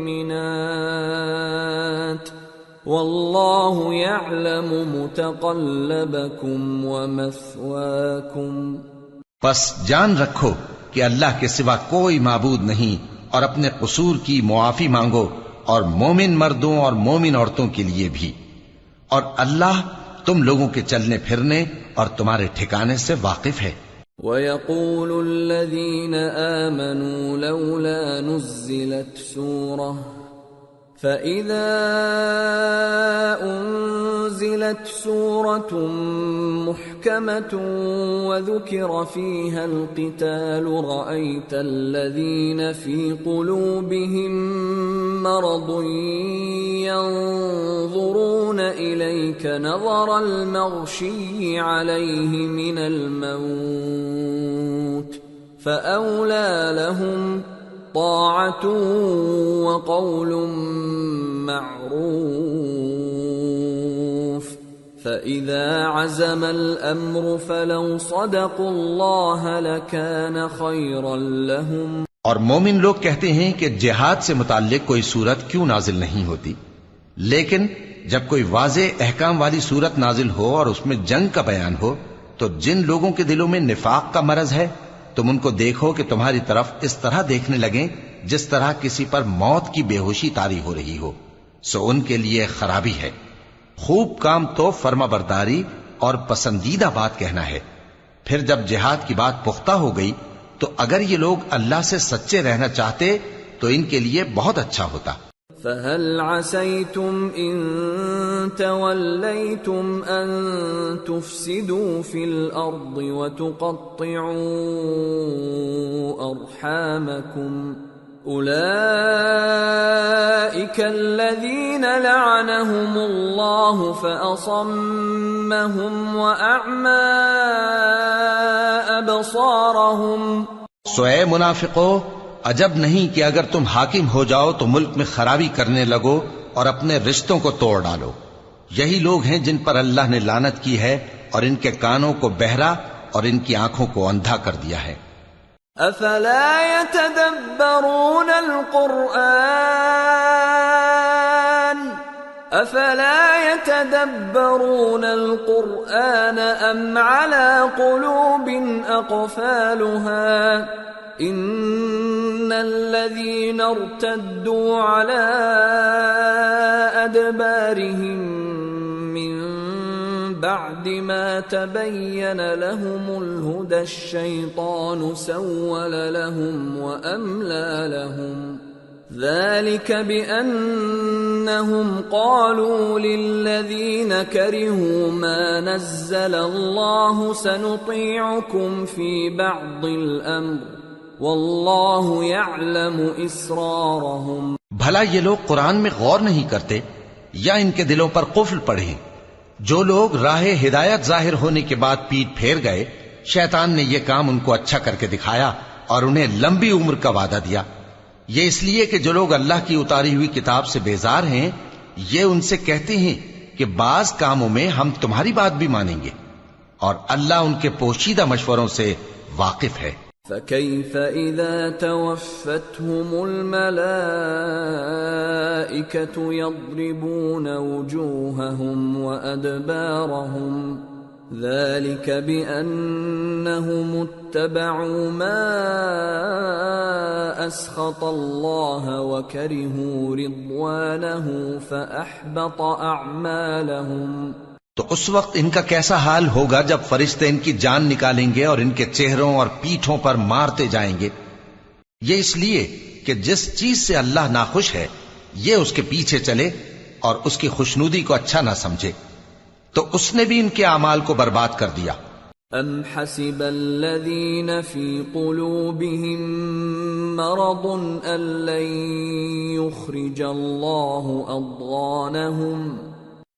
والله يعلم متقلبكم ومثواكم۔ پس جان رکھو کہ اللہ کے سوا کوئی معبود نہیں، اور اپنے قصور کی معافی مانگو، اور مومن مردوں اور مومن عورتوں کے لیے بھی، اور اللہ تم لوگوں کے چلنے پھرنے اور تمہارے ٹھکانے سے واقف ہے۔ وَيَقُولُ الَّذِينَ آمَنُوا لَوْلَا نُزِّلَتْ سُورَةٌ فَإِذَا أُنزِلَتْ سُورَةٌ مُحْكَمَةٌ وَذُكِرَ فِيهَا الْقِتَالُ رَأَيْتَ الَّذِينَ فِي قُلُوبِهِم مَّرَضٌ يَنظُرُونَ إِلَيْكَ نَظَرَ الْمَغْشِيِّ عَلَيْهِ مِنَ الْمَوْتِ فَأَوْلَىٰ لَهُمْ طاعة وقول معروف فإذا عزم الأمر فلو صدقوا الله لكان خيرا لهم۔ اور مومن لوگ کہتے ہیں کہ جہاد سے متعلق کوئی صورت کیوں نازل نہیں ہوتی، لیکن جب کوئی واضح احکام والی صورت نازل ہو اور اس میں جنگ کا بیان ہو تو جن لوگوں کے دلوں میں نفاق کا مرض ہے تم ان کو دیکھو کہ تمہاری طرف اس طرح دیکھنے لگیں جس طرح کسی پر موت کی بے ہوشی طاری ہو رہی ہو، سو ان کے لیے خرابی ہے۔ خوب کام تو فرما برداری اور پسندیدہ بات کہنا ہے۔ پھر جب جہاد کی بات پختہ ہو گئی تو اگر یہ لوگ اللہ سے سچے رہنا چاہتے تو ان کے لیے بہت اچھا ہوتا۔ فَهَلْ عَسَيْتُمْ إِن تَوَلَّيْتُمْ أَن تُفْسِدُوا فِي الْأَرْضِ وَتُقَطِّعُوا أَرْحَامَكُمْ أُولَئِكَ الَّذِينَ لَعَنَهُمُ اللَّهُ فَأَصَمَّهُمْ وَأَعْمَى أَبْصَارَهُمْ۔ سو اے منافقو، عجب نہیں کہ اگر تم حاکم ہو جاؤ تو ملک میں خرابی کرنے لگو اور اپنے رشتوں کو توڑ ڈالو۔ یہی لوگ ہیں جن پر اللہ نے لعنت کی ہے اور ان کے کانوں کو بہرا اور ان کی آنکھوں کو اندھا کر دیا ہے۔ افلا يتدبرون القرآن ام على قلوب اقفالها ان الذين ارتدوا على ادبارهم من بعد ما تبين لهم الهدى الشيطان سول لهم واملى لهم ذلك بأنهم قالوا للذين كرهوا ما نزل الله سنطيعكم في بعض الأمر والله يعلم إسرارهم۔ بھلا یہ لوگ قرآن میں غور نہیں کرتے یا ان کے دلوں پر قفل پڑے ہیں؟ جو لوگ راہ ہدایت ظاہر ہونے کے بعد پیٹ پھیر گئے، شیطان نے یہ کام ان کو اچھا کر کے دکھایا اور انہیں لمبی عمر کا وعدہ دیا۔ یہ اس لیے کہ جو لوگ اللہ کی اتاری ہوئی کتاب سے بیزار ہیں یہ ان سے کہتے ہیں کہ بعض کاموں میں ہم تمہاری بات بھی مانیں گے، اور اللہ ان کے پوشیدہ مشوروں سے واقف ہے۔ فَكَيْفَ إِذَا تَوَفَّتْهُمُ الْمَلَائِكَةُ يَضْرِبُونَ وُجُوهَهُمْ وَأَدْبَارَهُمْ ذَلِكَ بِأَنَّهُمُ اتَّبَعُوا مَا أَسْخَطَ اللَّهَ وَكَرِهُوا رِضْوَانَهُ فَأَحْبَطَ أَعْمَالَهُمْ۔ تو اس وقت ان کا کیسا حال ہوگا جب فرشتے ان کی جان نکالیں گے اور ان کے چہروں اور پیٹھوں پر مارتے جائیں گے۔ یہ اس لیے کہ جس چیز سے اللہ ناخوش ہے یہ اس کے پیچھے چلے اور اس کی خوشنودی کو اچھا نہ سمجھے، تو اس نے بھی ان کے اعمال کو برباد کر دیا۔ ام حسب الذین فی قلوبہم مرض أن لن يخرج الله أضغانهم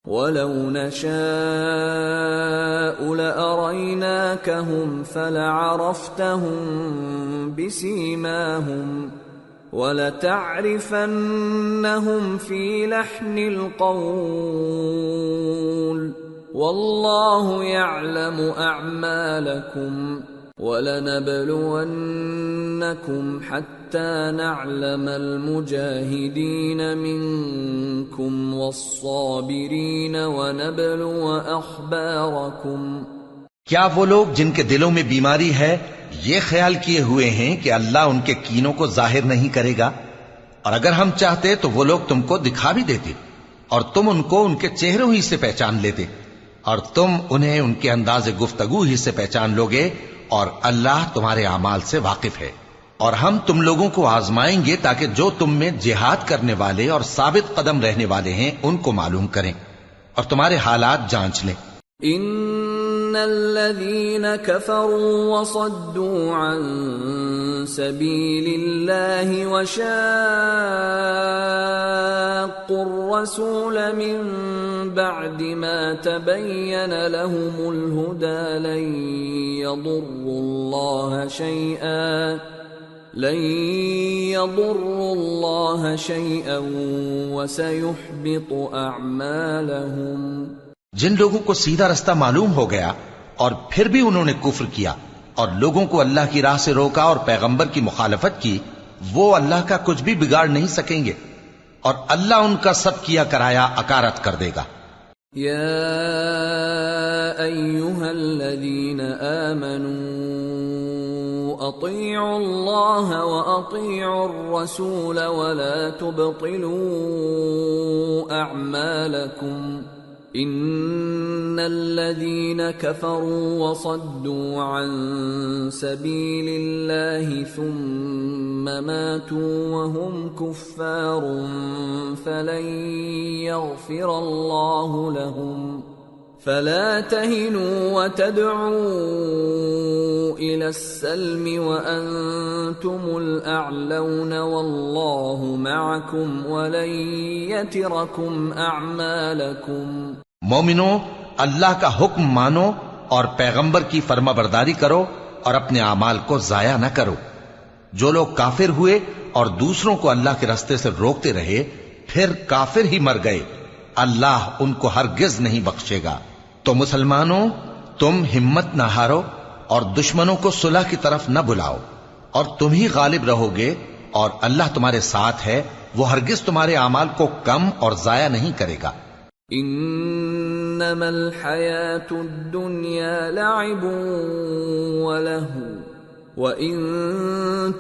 ولو نشاء لأريناكهم فلعرفتهم بسيماهم وَلَتَعْرِفَنَّهُمْ فِي لَحْنِ الْقَوْلِ وَاللَّهُ يَعْلَمُ أَعْمَالَكُمْ وَلَنَبْلُوَنَّكُمْ حَتَّى نَعْلَمَ الْمُجَاهِدِينَ مِنكُمْ وَالصَّابِرِينَ وَنَبْلُوَ أَخْبَارَكُمْ۔ کیا وہ لوگ جن کے دلوں میں بیماری ہے یہ خیال کیے ہوئے ہیں کہ اللہ ان کے کینوں کو ظاہر نہیں کرے گا؟ اور اگر ہم چاہتے تو وہ لوگ تم کو دکھا بھی دیتے اور تم ان کو ان کے چہروں ہی سے پہچان لیتے اور تم انہیں ان کے انداز گفتگو ہی سے پہچان لوگے، اور اللہ تمہارے اعمال سے واقف ہے۔ اور ہم تم لوگوں کو آزمائیں گے تاکہ جو تم میں جہاد کرنے والے اور ثابت قدم رہنے والے ہیں ان کو معلوم کریں اور تمہارے حالات جانچ لیں۔ ان الذين كفروا وصدوا عن سبيل الله وشاقوا الرسول من بعد ما تبين لهم الهدى لن يضروا الله شيئا وسيحبط اعمالهم۔ جن لوگوں کو سیدھا رستہ معلوم ہو گیا اور پھر بھی انہوں نے کفر کیا اور لوگوں کو اللہ کی راہ سے روکا اور پیغمبر کی مخالفت کی، وہ اللہ کا کچھ بھی بگاڑ نہیں سکیں گے اور اللہ ان کا سب کیا کرایا اکارت کر دے گا۔ یا ایھا الذین آمنوا اطیعوا اللہ واطیعوا الرسول ولا تبطلوا اعمالکم ان الذين كفروا وصدوا عن سبيل الله ثم ماتوا وهم كفار فلن يغفر الله لهم فلا تهنوا وتدعوا الى السلم وانتم الاعلون والله معكم ولن يتركم اعمالكم۔ مومنو، اللہ کا حکم مانو اور پیغمبر کی فرما برداری کرو اور اپنے اعمال کو ضائع نہ کرو۔ جو لوگ کافر ہوئے اور دوسروں کو اللہ کے راستے سے روکتے رہے پھر کافر ہی مر گئے، اللہ ان کو ہرگز نہیں بخشے گا۔ تو مسلمانوں، تم ہمت نہ ہارو اور دشمنوں کو صلح کی طرف نہ بلاؤ، اور تم ہی غالب رہو گے، اور اللہ تمہارے ساتھ ہے، وہ ہرگز تمہارے اعمال کو کم اور ضائع نہیں کرے گا۔ انما الحیاة الدنیا لعب ولہو وَإِن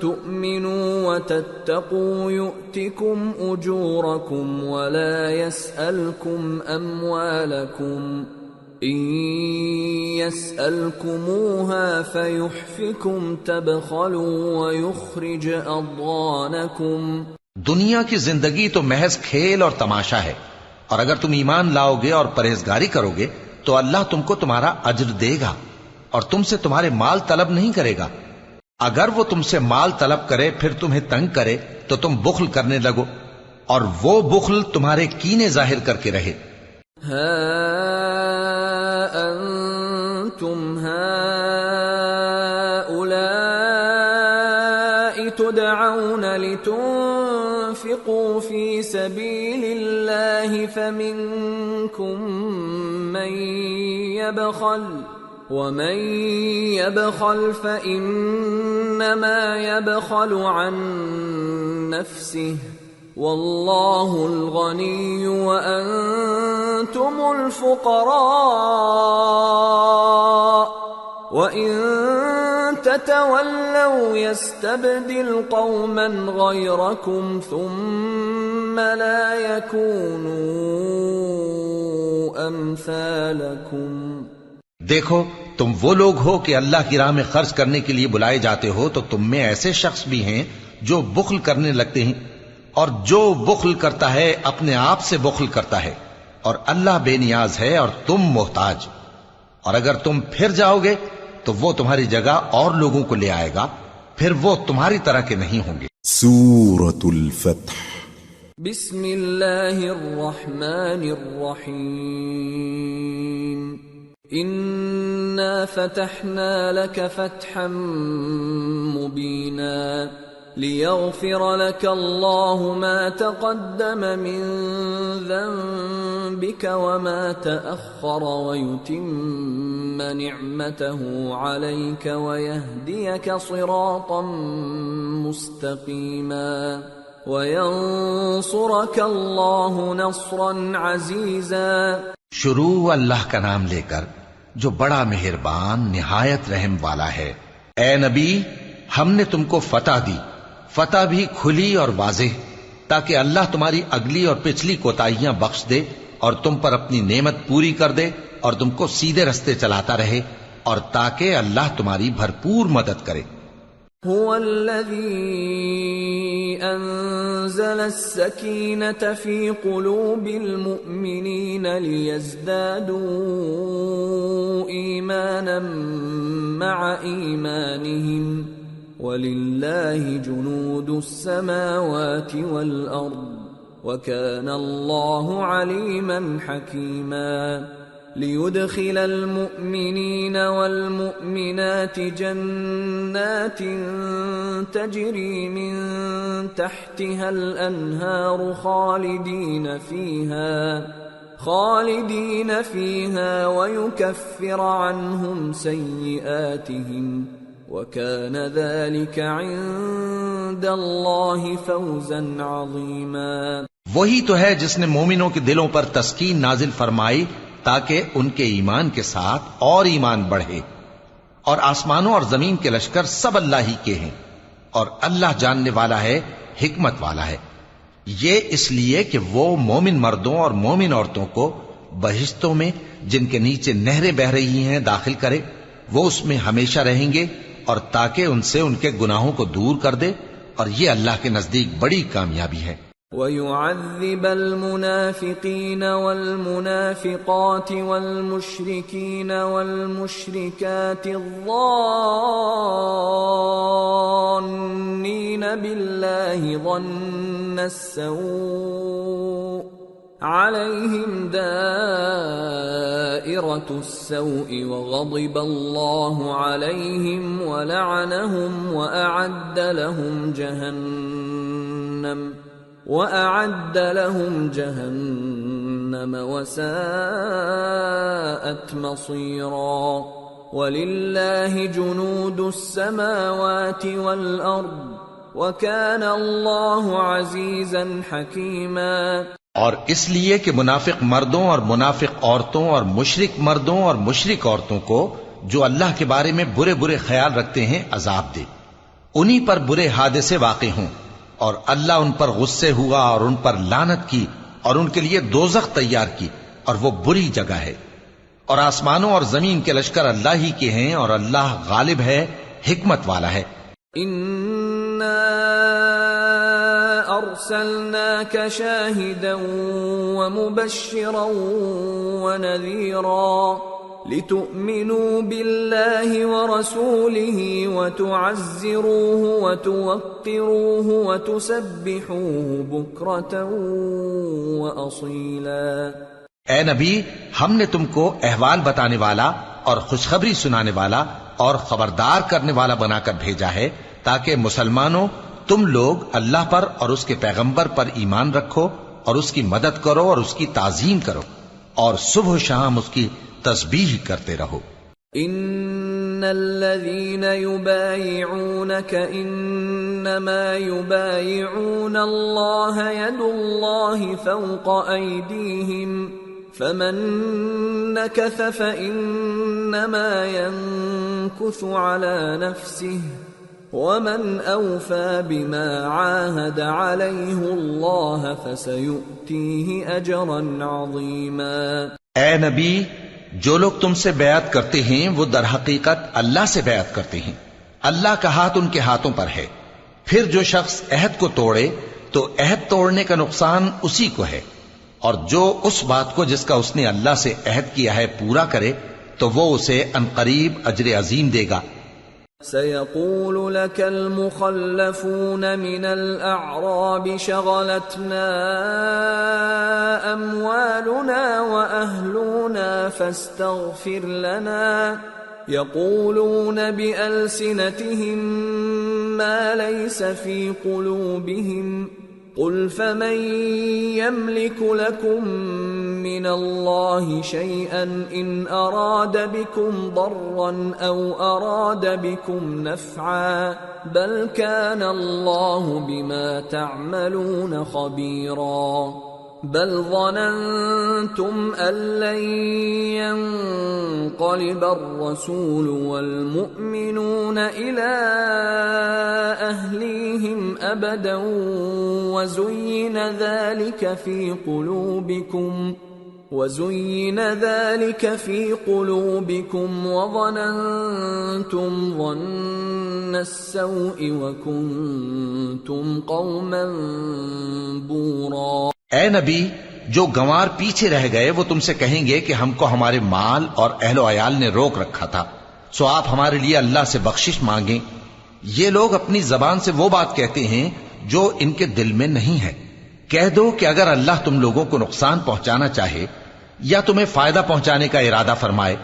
تُؤْمِنُوا وَتَتَّقُوا يُؤْتِكُمْ أُجُورَكُمْ وَلَا يَسْأَلْكُمْ أَمْوَالَكُمْ إِن يَسْأَلْكُمُوهَا فَيُحْفِكُمْ تَبْخَلُوا وَيُخْرِجْ أَضْغَانَكُمْ۔ دنیا کی زندگی تو محض کھیل اور تماشا ہے، اور اگر تم ایمان لاؤ گے اور پرہیزگاری کرو گے تو اللہ تم کو تمہارا اجر دے گا اور تم سے تمہارے مال طلب نہیں کرے گا۔ اگر وہ تم سے مال طلب کرے پھر تمہیں تنگ کرے تو تم بخل کرنے لگو، اور وہ بخل تمہارے کینے ظاہر کر کے رہے۔ ہا انتم ہؤلاء تدعون لتنفقوا في سبيل الله فمنكم من يبخل ومن يبخل فإنما يبخل عن نفسه والله الغني وأنتم الفقراء وإن تتولوا يستبدل قوما غيركم ثم لا يكونوا أمثالكم۔ دیکھو، تم وہ لوگ ہو کہ اللہ کی راہ میں خرچ کرنے کے لیے بلائے جاتے ہو، تو تم میں ایسے شخص بھی ہیں جو بخل کرنے لگتے ہیں، اور جو بخل کرتا ہے اپنے آپ سے بخل کرتا ہے، اور اللہ بے نیاز ہے اور تم محتاج۔ اور اگر تم پھر جاؤ گے تو وہ تمہاری جگہ اور لوگوں کو لے آئے گا، پھر وہ تمہاری طرح کے نہیں ہوں گے۔ سورة الفتح بسم اللہ الرحمن الرحیم انا فتحنا لك فتحا مبینا لیغفر لك الله ما تقدم من ذنبك وما تأخر ويتم نعمته عليك ويهديك صراطا مستقيما وينصرك الله نصرا عزيزا۔ شروع اللہ کا نام لے کر جو بڑا مہربان نہایت رحم والا ہے۔ اے نبی، ہم نے تم کو فتح دی، فتح بھی کھلی اور واضح، تاکہ اللہ تمہاری اگلی اور پچھلی کوتاہیاں بخش دے اور تم پر اپنی نعمت پوری کر دے اور تم کو سیدھے رستے چلاتا رہے، اور تاکہ اللہ تمہاری بھرپور مدد کرے۔ هو الذي أنزل السكينة في قلوب المؤمنين ليزدادوا إيمانا مع إيمانهم وَلِلَّهِ جُنُودُ السَّمَاوَاتِ وَالْأَرْضِ وَكَانَ اللَّهُ عَلِيمًا حَكِيمًا لِيُدْخِلَ الْمُؤْمِنِينَ وَالْمُؤْمِنَاتِ جَنَّاتٍ تَجْرِي مِنْ تَحْتِهَا الْأَنْهَارُ خَالِدِينَ فِيهَا وَيُكَفِّرَ عَنْهُمْ سَيِّئَاتِهِمْ وَكَانَ ذَلِكَ عِندَ اللَّهِ فَوْزًا عَظِيمًا۔ وہی تو ہے جس نے مومنوں کے دلوں پر تسکین نازل فرمائی تاکہ ان کے ایمان کے ساتھ اور ایمان بڑھے، اور آسمانوں اور زمین کے لشکر سب اللہ ہی کے ہیں، اور اللہ جاننے والا ہے، حکمت والا ہے۔ یہ اس لیے کہ وہ مومن مردوں اور مومن عورتوں کو بہشتوں میں جن کے نیچے نہریں بہہ رہی ہیں داخل کرے، وہ اس میں ہمیشہ رہیں گے، اور تاکہ ان سے ان کے گناہوں کو دور کر دے، اور یہ اللہ کے نزدیک بڑی کامیابی ہے۔ وَيُعَذِّبَ الْمُنَافِقِينَ وَالْمُنَافِقَاتِ وَالْمُشْرِكِينَ وَالْمُشْرِكَاتِ الظَّانِّينَ بِاللَّهِ ظَنَّ السَّوْءِ عَلَيْهِمْ دَائِرَةُ السَّوْءِ وَغَضِبَ اللَّهُ عَلَيْهِمْ وَلَعَنَهُمْ وَأَعَدَّ لَهُمْ جَهَنَّمَ وَسَاءَتْ مَصِيرًا۔ وَلِلَّهِ جُنُودُ السَّمَاوَاتِ وَالْأَرْضِ وَكَانَ اللَّهُ عَزِيزًا حَكِيمًا۔ اور اس لیے کہ منافق مردوں اور منافق عورتوں اور مشرک مردوں اور مشرک عورتوں کو جو اللہ کے بارے میں برے برے خیال رکھتے ہیں عذاب دے، انہی پر برے حادثے واقع ہوں، اور اللہ ان پر غصے ہوا اور ان پر لعنت کی اور ان کے لیے دوزخ تیار کی، اور وہ بری جگہ ہے۔ اور آسمانوں اور زمین کے لشکر اللہ ہی کے ہیں، اور اللہ غالب ہے، حکمت والا ہے۔ أرسلناك شاهدا ومبشرا ونذيرا لتؤمنوا بالله ورسوله وتعزروه وتوقروه وتسبحوه بكرة وأصيلا۔ اے نبی، ہم نے تم کو احوال بتانے والا اور خوشخبری سنانے والا اور خبردار کرنے والا بنا کر بھیجا ہے، تاکہ مسلمانوں تم لوگ اللہ پر اور اس کے پیغمبر پر ایمان رکھو اور اس کی مدد کرو اور اس کی تعظیم کرو، اور صبح و شام اس کی تسبیح کرتے رہو۔ ان الذين يبايعونك انما يبايعون الله يد الله فوق ايديهم فمن نكث فانما ينكث على نفسه ومن أوفى بما عاهد عليه الله فسيؤتيه أجرا عظيما۔ اے نبی، جو لوگ تم سے بیعت کرتے ہیں وہ در حقیقت اللہ سے بیعت کرتے ہیں، اللہ کا ہاتھ ان کے ہاتھوں پر ہے۔ پھر جو شخص عہد کو توڑے تو عہد توڑنے کا نقصان اسی کو ہے، اور جو اس بات کو جس کا اس نے اللہ سے عہد کیا ہے پورا کرے تو وہ اسے عنقریب اجر عظیم دے گا۔ سيقول لك المخلفون من الأعراب شغلتنا أموالنا وأهلنا فاستغفر لنا يقولون بألسنتهم ما ليس في قلوبهم قل فمن يملك لكم من الله شيئا إن أراد بكم ضرا أو أراد بكم نفعا بل كان الله بما تعملون خبيرا بل ظننتم أن لن ينقلب الرسول والمؤمنون إلى أهليهم أبدا وزين ذلك في قلوبكم وظننتم ظن السوء وكنتم قوما بورا. اے نبی، جو گنوار پیچھے رہ گئے وہ تم سے کہیں گے کہ ہم کو ہمارے مال اور اہل و عیال نے روک رکھا تھا، سو آپ ہمارے لیے اللہ سے بخشش مانگیں. یہ لوگ اپنی زبان سے وہ بات کہتے ہیں جو ان کے دل میں نہیں ہے. کہہ دو کہ اگر اللہ تم لوگوں کو نقصان پہنچانا چاہے یا تمہیں فائدہ پہنچانے کا ارادہ فرمائے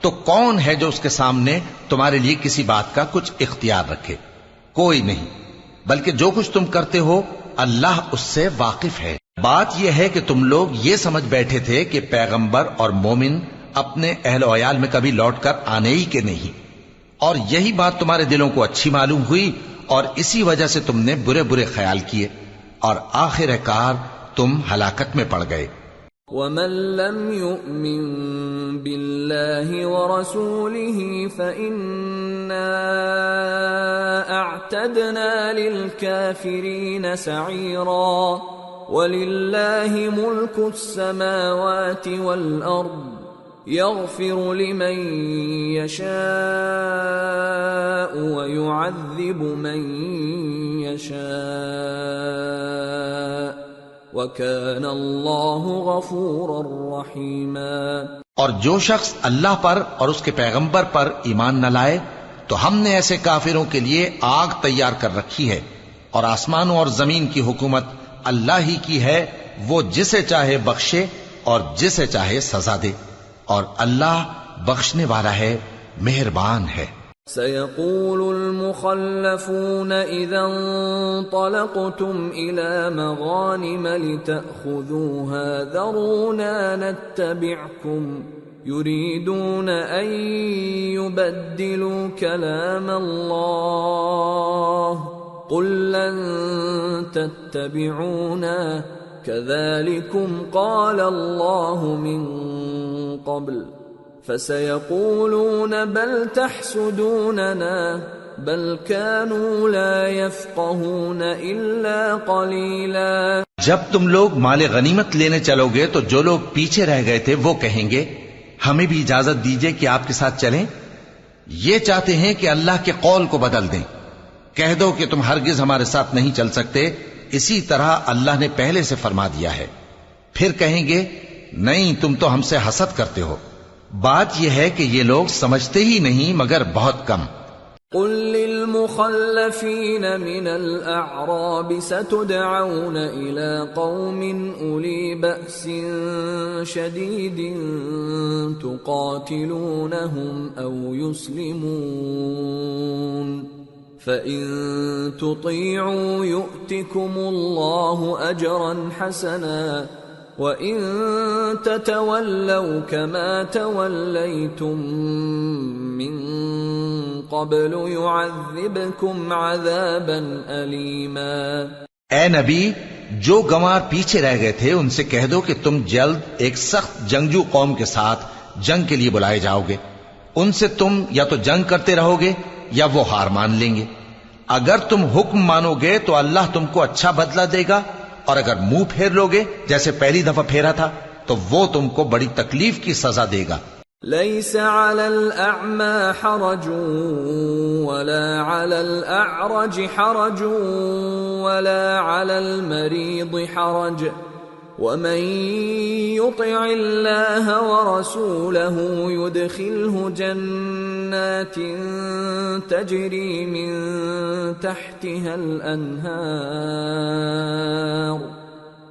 تو کون ہے جو اس کے سامنے تمہارے لیے کسی بات کا کچھ اختیار رکھے؟ کوئی نہیں، بلکہ جو کچھ تم کرتے ہو اللہ اس سے واقف ہے. بات یہ ہے کہ تم لوگ یہ سمجھ بیٹھے تھے کہ پیغمبر اور مومن اپنے اہل و عیال میں کبھی لوٹ کر آنے ہی کے نہیں، اور یہی بات تمہارے دلوں کو اچھی معلوم ہوئی اور اسی وجہ سے تم نے برے برے خیال کیے اور آخر کار تم ہلاکت میں پڑ گئے. وَمَن لَّمْ يُؤْمِن بِاللَّهِ وَرَسُولِهِ فَإِنَّا أَعْتَدْنَا لِلْكَافِرِينَ سَعِيرًا. وَلِلَّهِ مُلْكُ السَّمَاوَاتِ وَالْأَرْضِ يَغْفِرُ لِمَن يَشَاءُ وَيُعَذِّبُ مَن يَشَاءُ وَكَانَ اللَّهُ غَفُورًا رَّحِيمًا. اور جو شخص اللہ پر اور اس کے پیغمبر پر ایمان نہ لائے تو ہم نے ایسے کافروں کے لیے آگ تیار کر رکھی ہے، اور آسمانوں اور زمین کی حکومت اللہ ہی کی ہے، وہ جسے چاہے بخشے اور جسے چاہے سزا دے، اور اللہ بخشنے والا ہے، مہربان ہے. سيقول المخلفون إذا انطلقتم إلى مغانم لتأخذوها ذرونا نتبعكم يريدون أن يبدلوا كلام الله قل لن تتبعونا كذلكم قال الله من قبل فسيقولون بل تحسدوننا بل كانوا لا يفقهون إلا قليلا. جب تم لوگ مال غنیمت لینے چلو گے تو جو لوگ پیچھے رہ گئے تھے وہ کہیں گے ہمیں بھی اجازت دیجئے کہ آپ کے ساتھ چلیں. یہ چاہتے ہیں کہ اللہ کے قول کو بدل دیں. کہہ دو کہ تم ہرگز ہمارے ساتھ نہیں چل سکتے، اسی طرح اللہ نے پہلے سے فرما دیا ہے. پھر کہیں گے نہیں، تم تو ہم سے حسد کرتے ہو. بات یہ ہے کہ یہ لوگ سمجھتے ہی نہیں مگر بہت کم. قل للمخلفين من الأعراب ستدعون إلى قوم أولي بأس شديد تقاتلونهم أو يسلمون فإن تطيعوا يؤتكم الله أجرا حسنا وَإِن تَتَوَلَّوْا كَمَا تَوَلَّيْتُم مِّن قَبْلُ يُعَذِّبْكُمْ عَذَابًا أَلِيمًا. اے نبی، جو گنوار پیچھے رہ گئے تھے ان سے کہہ دو کہ تم جلد ایک سخت جنگجو قوم کے ساتھ جنگ کے لیے بلائے جاؤ گے. ان سے تم یا تو جنگ کرتے رہو گے یا وہ ہار مان لیں گے. اگر تم حکم مانو گے تو اللہ تم کو اچھا بدلہ دے گا، اور اگر منہ پھیر لوگے جیسے پہلی دفعہ پھیرا تھا تو وہ تم کو بڑی تکلیف کی سزا دے گا. ليس على الأعمى حرج ولا على الأعرج حرج ولا على المريض حرج ومن يطع الله ورسوله يدخله جنات تجري من تحتها الأنهار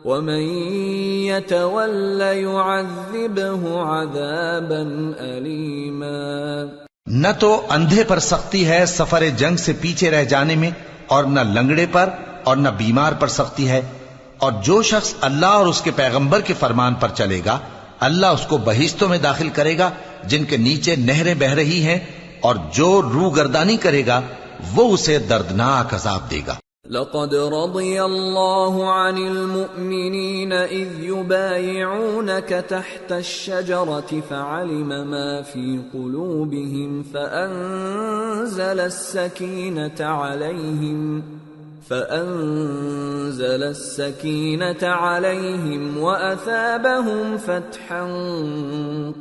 ومن يتول يعذبه عذابا أليما۔ نہ تو اندھے پر سختی ہے سفر جنگ سے پیچھے رہ جانے میں، اور نہ لنگڑے پر اور نہ بیمار پر سختی ہے، اور جو شخص اللہ اور اس کے پیغمبر کے فرمان پر چلے گا اللہ اس کو بہشتوں میں داخل کرے گا جن کے نیچے نہریں بہ رہی ہیں، اور جو روگردانی کرے گا وہ اسے دردناک عذاب دے گا۔ لقد رضي الله عن المؤمنين إذ يبايعونك تحت الشجرة فعلم ما في قلوبهم فأنزل السكينة عليهم وأثابهم فتحا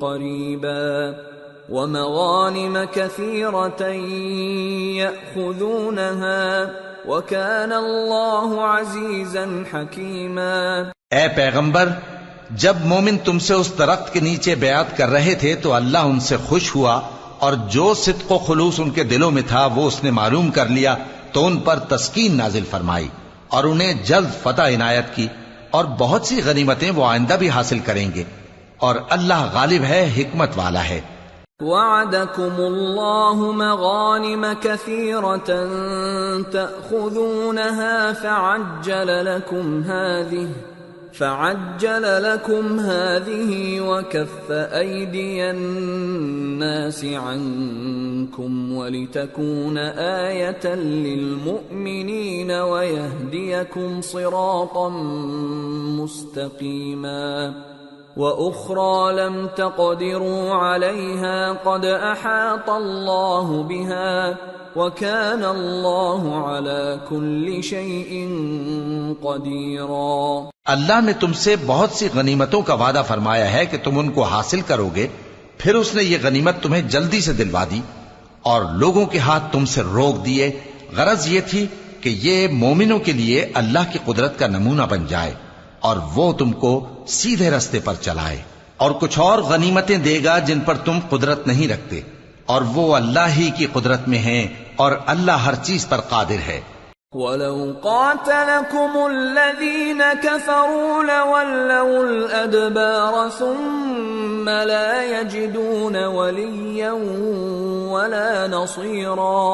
قريبا ومغانم كثيرة يأخذونها وَكَانَ اللَّهُ عَزِيزًا حَكِيمًا۔ اے پیغمبر، جب مومن تم سے اس درخت کے نیچے بیعت کر رہے تھے تو اللہ ان سے خوش ہوا، اور جو صدق و خلوص ان کے دلوں میں تھا وہ اس نے معلوم کر لیا تو ان پر تسکین نازل فرمائی اور انہیں جلد فتح عنایت کی، اور بہت سی غنیمتیں وہ آئندہ بھی حاصل کریں گے، اور اللہ غالب ہے، حکمت والا ہے۔ وعدكم الله مغانم كثيرة تأخذونها فعجل لكم هذه وكف أيدي الناس عنكم ولتكون آية للمؤمنين ويهديكم صراطا مستقيما وأخرى لم تقدروا عليها قد أحاط الله بها وكان الله على كل شيء قديرا۔ اللہ نے تم سے بہت سی غنیمتوں کا وعدہ فرمایا ہے کہ تم ان کو حاصل کرو گے، پھر اس نے یہ غنیمت تمہیں جلدی سے دلوا دی اور لوگوں کے ہاتھ تم سے روک دیے۔ غرض یہ تھی کہ یہ مومنوں کے لیے اللہ کی قدرت کا نمونہ بن جائے اور وہ تم کو سیدھے رستے پر چلائے، اور کچھ اور غنیمتیں دے گا جن پر تم قدرت نہیں رکھتے، اور وہ اللہ ہی کی قدرت میں ہیں، اور اللہ ہر چیز پر قادر ہے۔ وَلَوْ قَاتَلَكُمُ الَّذِينَ كَفَرُوا لَوَلَّوُا الْأَدْبَارَ ثُمَّ لَا يَجِدُونَ وَلِيًّا وَلَا نَصِيرًا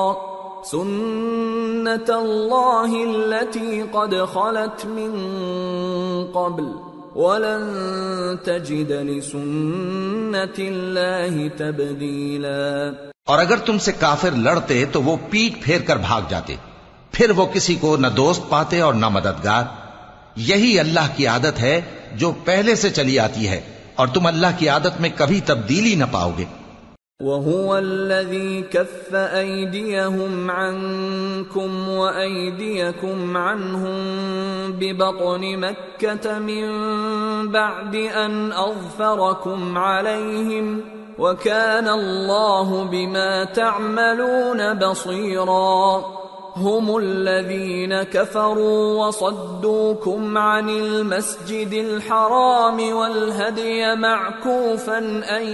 سُنَّةَ اللَّهِ الَّتِي قَدْ خَلَتْ مِن قَبْلُ وَلَن تَجِدَ لِسُنَّةِ اللَّهِ تَبْدِيلًا۔ اور اگر تم سے کافر لڑتے تو وہ پیٹ پھیر کر بھاگ جاتے، پھر وہ کسی کو نہ دوست پاتے اور نہ مددگار۔ یہی اللہ کی عادت ہے جو پہلے سے چلی آتی ہے، اور تم اللہ کی عادت میں کبھی تبدیلی نہ پاؤ گے۔ وَهُوَ الَّذِي كَفَّ أَيْدِيَهُمْ عَنكُمْ وَأَيْدِيَكُمْ عَنْهُمْ بِبَطْنِ مَكَّةَ مِنْ بَعْدِ أَنْ أَظْفَرَكُمْ عَلَيْهِمْ وَكَانَ اللَّهُ بِمَا تَعْمَلُونَ بَصِيرًا۔ هم الذين كفروا وصدوكم عن المسجد الحرام والهدي معكوفا أن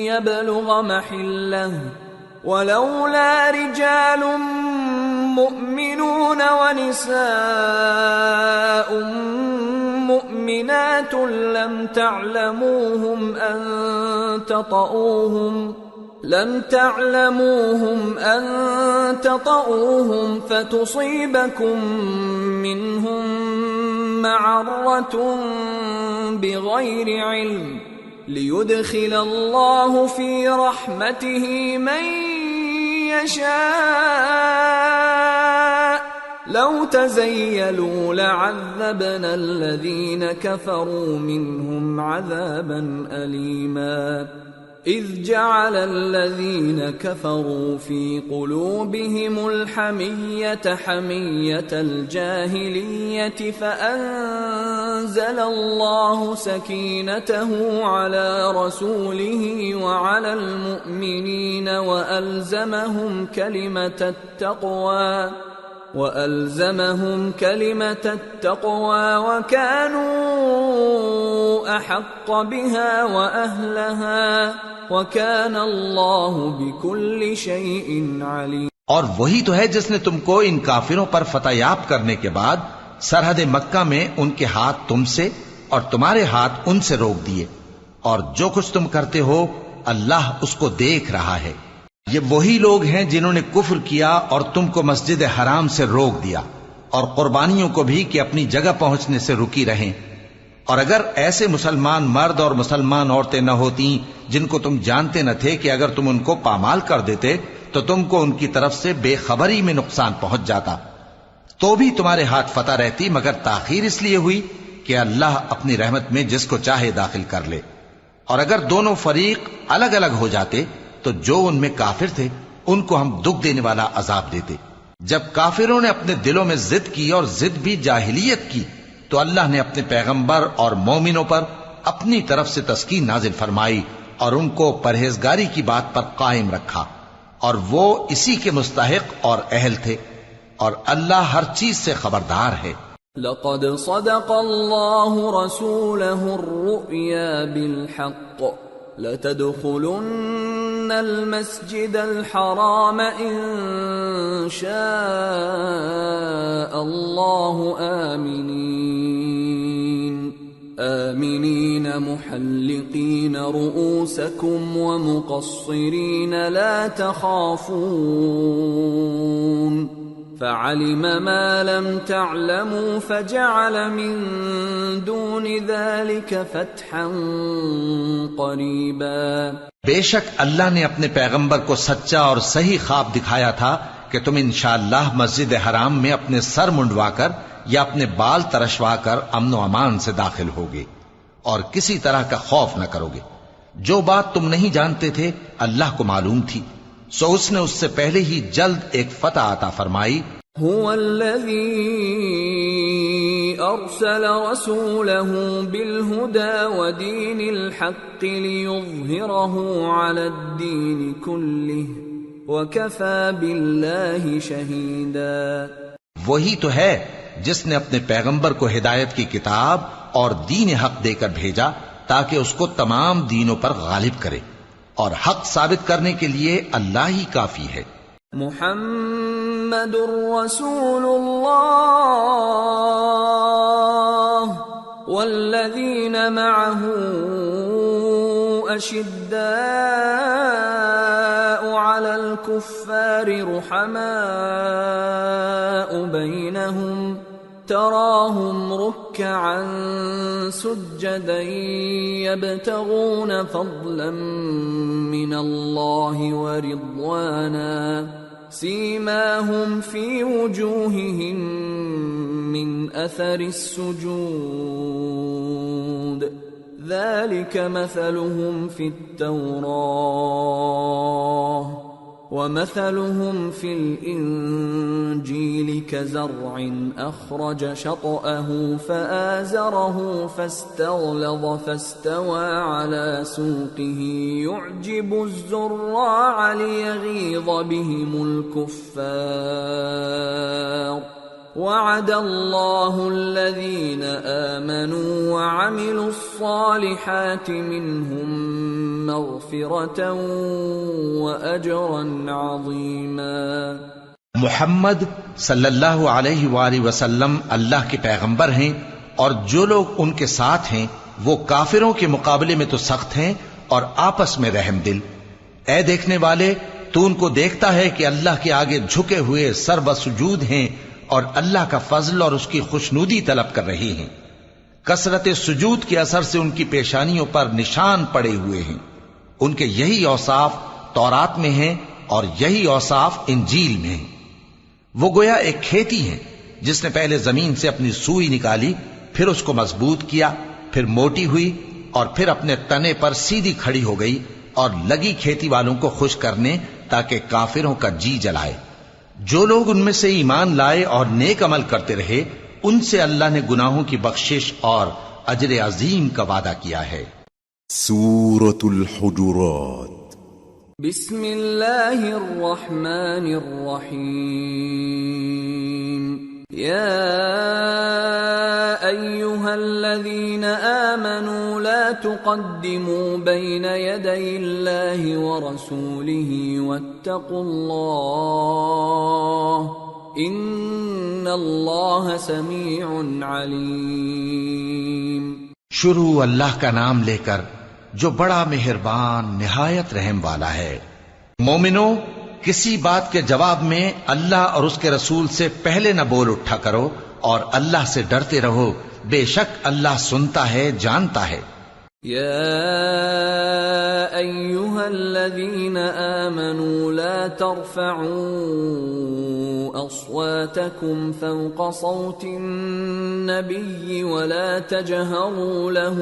يبلغ محله ولولا رجال مؤمنون ونساء مؤمنات لم تعلموهم أن تطؤوهم فتصيبكم منهم معرة بغير علم ليدخل الله في رحمته من يشاء لو تزيلوا لعذبنا الذين كفروا منهم عذابا أليما۔ إذ جعل الذين كفروا في قلوبهم الحمية حمية الجاهلية فأنزل الله سكينته على رسوله وعلى المؤمنين وألزمهم كلمة التقوى وَأَلْزَمَهُمْ كَلِمَةَ التَّقْوَى وَكَانُوا أَحَقَّ بِهَا وَأَهْلَهَا وَكَانَ اللَّهُ بِكُلِّ شَيْءٍ عَلِيمٌ۔ اور وہی تو ہے جس نے تم کو ان کافروں پر فتح یاب کرنے کے بعد سرحد مکہ میں ان کے ہاتھ تم سے اور تمہارے ہاتھ ان سے روک دیے، اور جو کچھ تم کرتے ہو اللہ اس کو دیکھ رہا ہے۔ یہ وہی لوگ ہیں جنہوں نے کفر کیا اور تم کو مسجد حرام سے روک دیا، اور قربانیوں کو بھی کہ اپنی جگہ پہنچنے سے رکی رہیں۔ اور اگر ایسے مسلمان مرد اور مسلمان عورتیں نہ ہوتی جن کو تم جانتے نہ تھے کہ اگر تم ان کو پامال کر دیتے تو تم کو ان کی طرف سے بے خبری میں نقصان پہنچ جاتا، تو بھی تمہارے ہاتھ فتح رہتی، مگر تاخیر اس لیے ہوئی کہ اللہ اپنی رحمت میں جس کو چاہے داخل کر لے۔ اور اگر دونوں فریق الگ الگ ہو جاتے تو جو ان میں کافر تھے ان کو ہم دکھ دینے والا عذاب دیتے۔ جب کافروں نے اپنے دلوں میں ضد کی، اور ضد بھی جاہلیت کی، تو اللہ نے اپنے پیغمبر اور مومنوں پر اپنی طرف سے تسکین نازل فرمائی اور ان کو پرہیزگاری کی بات پر قائم رکھا، اور وہ اسی کے مستحق اور اہل تھے، اور اللہ ہر چیز سے خبردار ہے۔ لقد صدق الله رسوله الرؤيا بالحق لتدخلن المسجد الحرام إن شاء الله آمنين محلقين رؤوسكم ومقصرين لا تخافون فعلم ما لم تعلموا فجعل من دون ذلك فتحا قریبا۔ بے شک اللہ نے اپنے پیغمبر کو سچا اور صحیح خواب دکھایا تھا کہ تم انشاءاللہ مسجد حرام میں اپنے سر منڈوا کر یا اپنے بال ترشوا کر امن و امان سے داخل ہوگے اور کسی طرح کا خوف نہ کرو گے۔ جو بات تم نہیں جانتے تھے اللہ کو معلوم تھی، سو اس نے اس سے پہلے ہی جلد ایک فتح عطا فرمائی۔ هو الذي أرسل رسوله بالهدى ودين الحق ليظهره على الدين كله وكفى بالله شهيدا۔ وہی تو ہے جس نے اپنے پیغمبر کو ہدایت کی کتاب اور دین حق دے کر بھیجا تاکہ اس کو تمام دینوں پر غالب کرے، اور حق ثابت کرنے کے لیے اللہ ہی کافی ہے۔ محمد رسول اللہ والذین معه اشداء علی الکفار رحماء بینہم تراهم ركعا سجدا يبتغون فضلا من الله ورضوانا سيماهم في وجوههم من أثر السجود ذلك مثلهم في التوراة ومثلهم في الإنجيل كزرع أخرج شطأه فآزره فاستغلظ فاستوى على سوقه يعجب الزراع ليغيظ بهم الكفار وعد الله الذين آمنوا وعملوا الصالحات منهم مغفرة وأجرا عظيما۔ محمد صلی اللہ علیہ وآلہ وسلم اللہ کے پیغمبر ہیں، اور جو لوگ ان کے ساتھ ہیں وہ کافروں کے مقابلے میں تو سخت ہیں اور آپس میں رحم دل۔ اے دیکھنے والے، تو ان کو دیکھتا ہے کہ اللہ کے آگے جھکے ہوئے سر بسجود ہیں اور اللہ کا فضل اور اس کی خوشنودی طلب کر رہے ہیں۔ کثرت سجود کے اثر سے ان کی پیشانیوں پر نشان پڑے ہوئے ہیں۔ ان کے یہی اوصاف تورات میں ہیں اور یہی اوصاف انجیل میں ہیں۔ وہ گویا ایک کھیتی ہے جس نے پہلے زمین سے اپنی سوئی نکالی، پھر اس کو مضبوط کیا، پھر موٹی ہوئی، اور پھر اپنے تنے پر سیدھی کھڑی ہو گئی، اور لگی کھیتی والوں کو خوش کرنے تاکہ کافروں کا جی جلائے۔ جو لوگ ان میں سے ایمان لائے اور نیک عمل کرتے رہے، ان سے اللہ نے گناہوں کی بخشش اور اجر عظیم کا وعدہ کیا ہے۔ سورة الحجرات بسم اللہ الرحمن الرحیم یا ایہا الذین آمنوا لا تقدموا بین یدی اللہ ورسولہ واتقوا اللہ ان اللہ سمیع علیم۔ شروع اللہ کا نام لے کر جو بڑا مہربان نہایت رحم والا ہے۔ مومنو، کسی بات کے جواب میں اللہ اور اس کے رسول سے پہلے نہ بول اٹھا کرو اور اللہ سے ڈرتے رہو، بے شک اللہ سنتا ہے، جانتا ہے۔ یا ایہا الذین آمنوا لا ترفعوا اصواتکم فوق صوت النبی ولا تجہروا له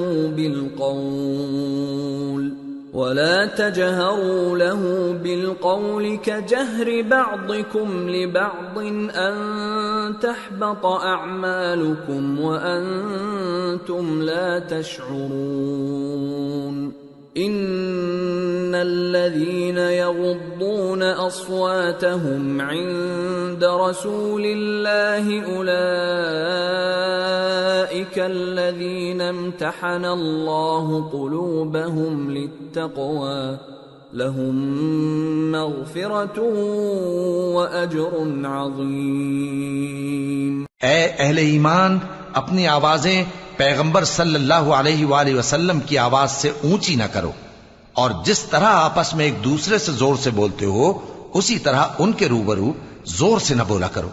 بالقول كجهر بعضكم لبعض أن تحبط أعمالكم وأنتم لا تشعرون إن الذين يغضون أصواتهم عند رسول الله أولئك الذين امتحن الله قلوبهم للتقوى لهم مغفرة وأجر عظيم۔ اے اہل ایمان، اپنی آوازیں پیغمبر صلی اللہ علیہ وآلہ وسلم کی آواز سے اونچی نہ کرو، اور جس طرح آپس میں ایک دوسرے سے زور سے بولتے ہو اسی طرح ان کے روبرو زور سے نہ بولا کرو،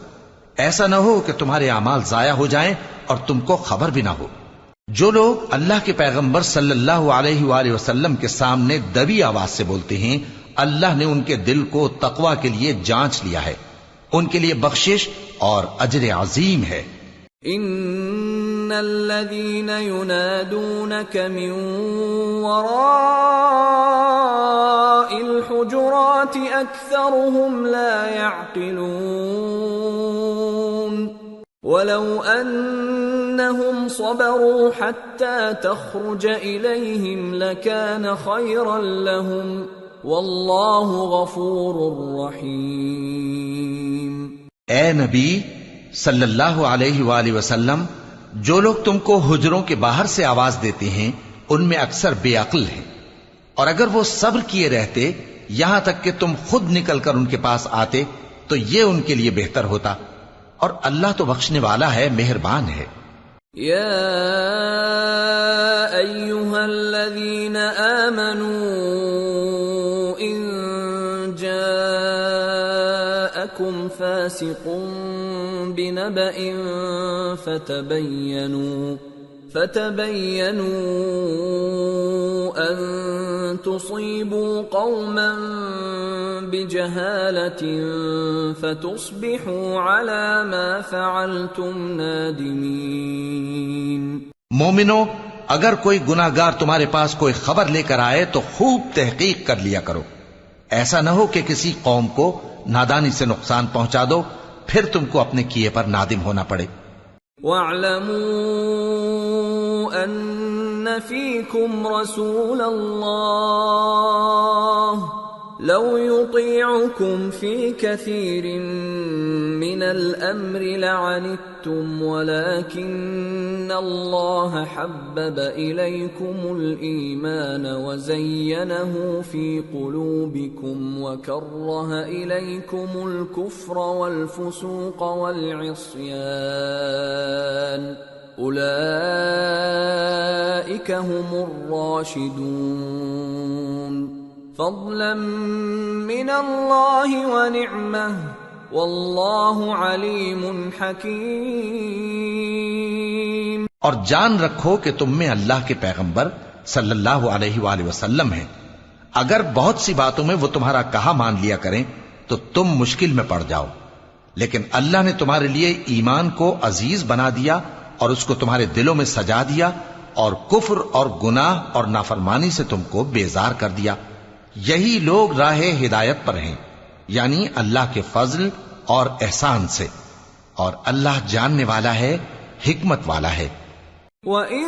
ایسا نہ ہو کہ تمہارے اعمال ضائع ہو جائیں اور تم کو خبر بھی نہ ہو۔ جو لوگ اللہ کے پیغمبر صلی اللہ علیہ وآلہ وسلم کے سامنے دبی آواز سے بولتے ہیں، اللہ نے ان کے دل کو تقوی کے لیے جانچ لیا ہے، ان کے لیے بخشش اور اجر عظیم ہے۔ ان الذين ينادونك من وراء الحجرات اكثرهم لا يعقلون ولو انهم صبروا حتى تخرج اليهم لكان خيرا لهم والله غفور رحيم۔ اے نبی صلی اللہ علیہ وآلہ وسلم، جو لوگ تم کو حجروں کے باہر سے آواز دیتے ہیں ان میں اکثر بے عقل ہیں، اور اگر وہ صبر کیے رہتے یہاں تک کہ تم خود نکل کر ان کے پاس آتے تو یہ ان کے لیے بہتر ہوتا، اور اللہ تو بخشنے والا ہے، مہربان ہے۔ یا ایہا الذین آمنوا ان جاءکم فاسق بنبأ فتبينوا أن تصيبوا قوما بجهالة فتصبحوا على ما فعلتم نادمين۔ مومنو، اگر کوئی گناہگار تمہارے پاس کوئی خبر لے کر آئے تو خوب تحقیق کر لیا کرو، ایسا نہ ہو کہ کسی قوم کو نادانی سے نقصان پہنچا دو پھر تم کو اپنے کیے پر نادم ہونا پڑے۔ وَاعْلَمُوا أَنَّ فِيكُمْ رَسُولَ اللَّهِ لَوْ يُطِيعُكُمْ فِي كَثِيرٍ مِّنَ الْأَمْرِ لَعَنِتُّمْ وَلَكِنَّ اللَّهَ حَبَّبَ إِلَيْكُمُ الْإِيمَانَ وَزَيَّنَهُ فِي قُلُوبِكُمْ وَكَرَّهَ إِلَيْكُمُ الْكُفْرَ وَالْفُسُوقَ وَالْعِصْيَانَ أُولَئِكَ هُمُ الرَّاشِدُونَ فضلا من اللہ ونعمہ واللہ علیم حکیم۔ اور جان رکھو کہ تم میں اللہ کے پیغمبر صلی اللہ علیہ وآلہ وسلم ہیں، اگر بہت سی باتوں میں وہ تمہارا کہا مان لیا کریں تو تم مشکل میں پڑ جاؤ، لیکن اللہ نے تمہارے لیے ایمان کو عزیز بنا دیا اور اس کو تمہارے دلوں میں سجا دیا، اور کفر اور گناہ اور نافرمانی سے تم کو بیزار کر دیا۔ یہی لوگ راہ ہدایت پر ہیں، یعنی اللہ کے فضل اور احسان سے، اور اللہ جاننے والا ہے، حکمت والا ہے۔ وَإِن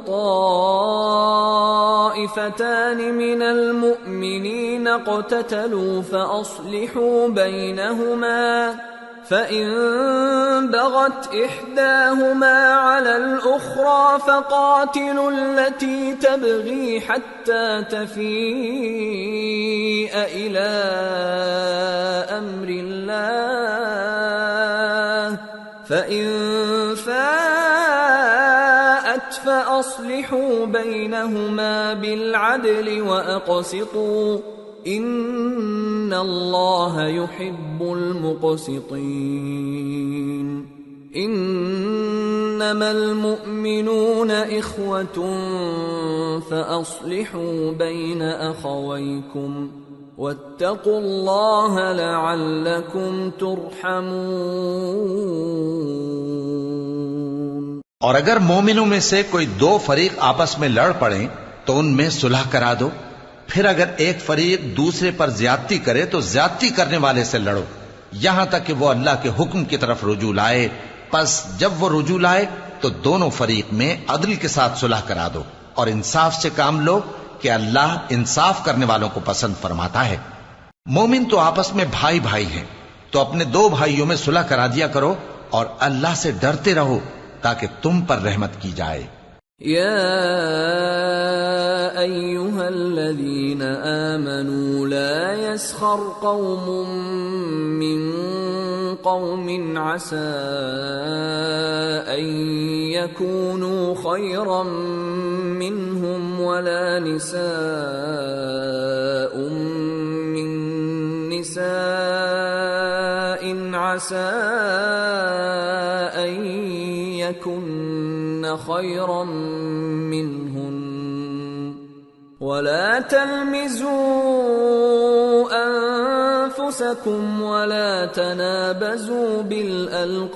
طَائِفَتَانِ طائفتان من المؤمنين اقتتلوا فأصلحوا بينهما فإن بغت إحداهما على الأخرى فقاتلوا التي تبغي حتى تفيء إلى أمر الله فإن فاءت فأصلحوا بينهما بالعدل وأقسطوا إن الله يحب المقسطين إنما المؤمنون إخوة فأصلحوا بين أخويكم واتقوا الله لعلكم ترحمون۔ اور اگر مومنوں میں سے کوئی دو فریق آپس میں لڑ پڑیں تو ان میں صلح کرا دو، پھر اگر ایک فریق دوسرے پر زیادتی کرے تو زیادتی کرنے والے سے لڑو یہاں تک کہ وہ اللہ کے حکم کی طرف رجوع لائے، پس جب وہ رجوع لائے تو دونوں فریق میں عدل کے ساتھ صلح کرا دو اور انصاف سے کام لو کہ اللہ انصاف کرنے والوں کو پسند فرماتا ہے۔ مومن تو آپس میں بھائی بھائی ہیں، تو اپنے دو بھائیوں میں صلح کرا دیا کرو اور اللہ سے ڈرتے رہو تاکہ تم پر رحمت کی جائے۔ يا أيها الذين آمنوا لا يسخر قوم من قوم عسى أن يكونوا خيرا منهم ولا نساء من نساء عسى أن يكن خيرا منهن ولا تلمزوا أنفسكم ولا تنابزوا بالألقاب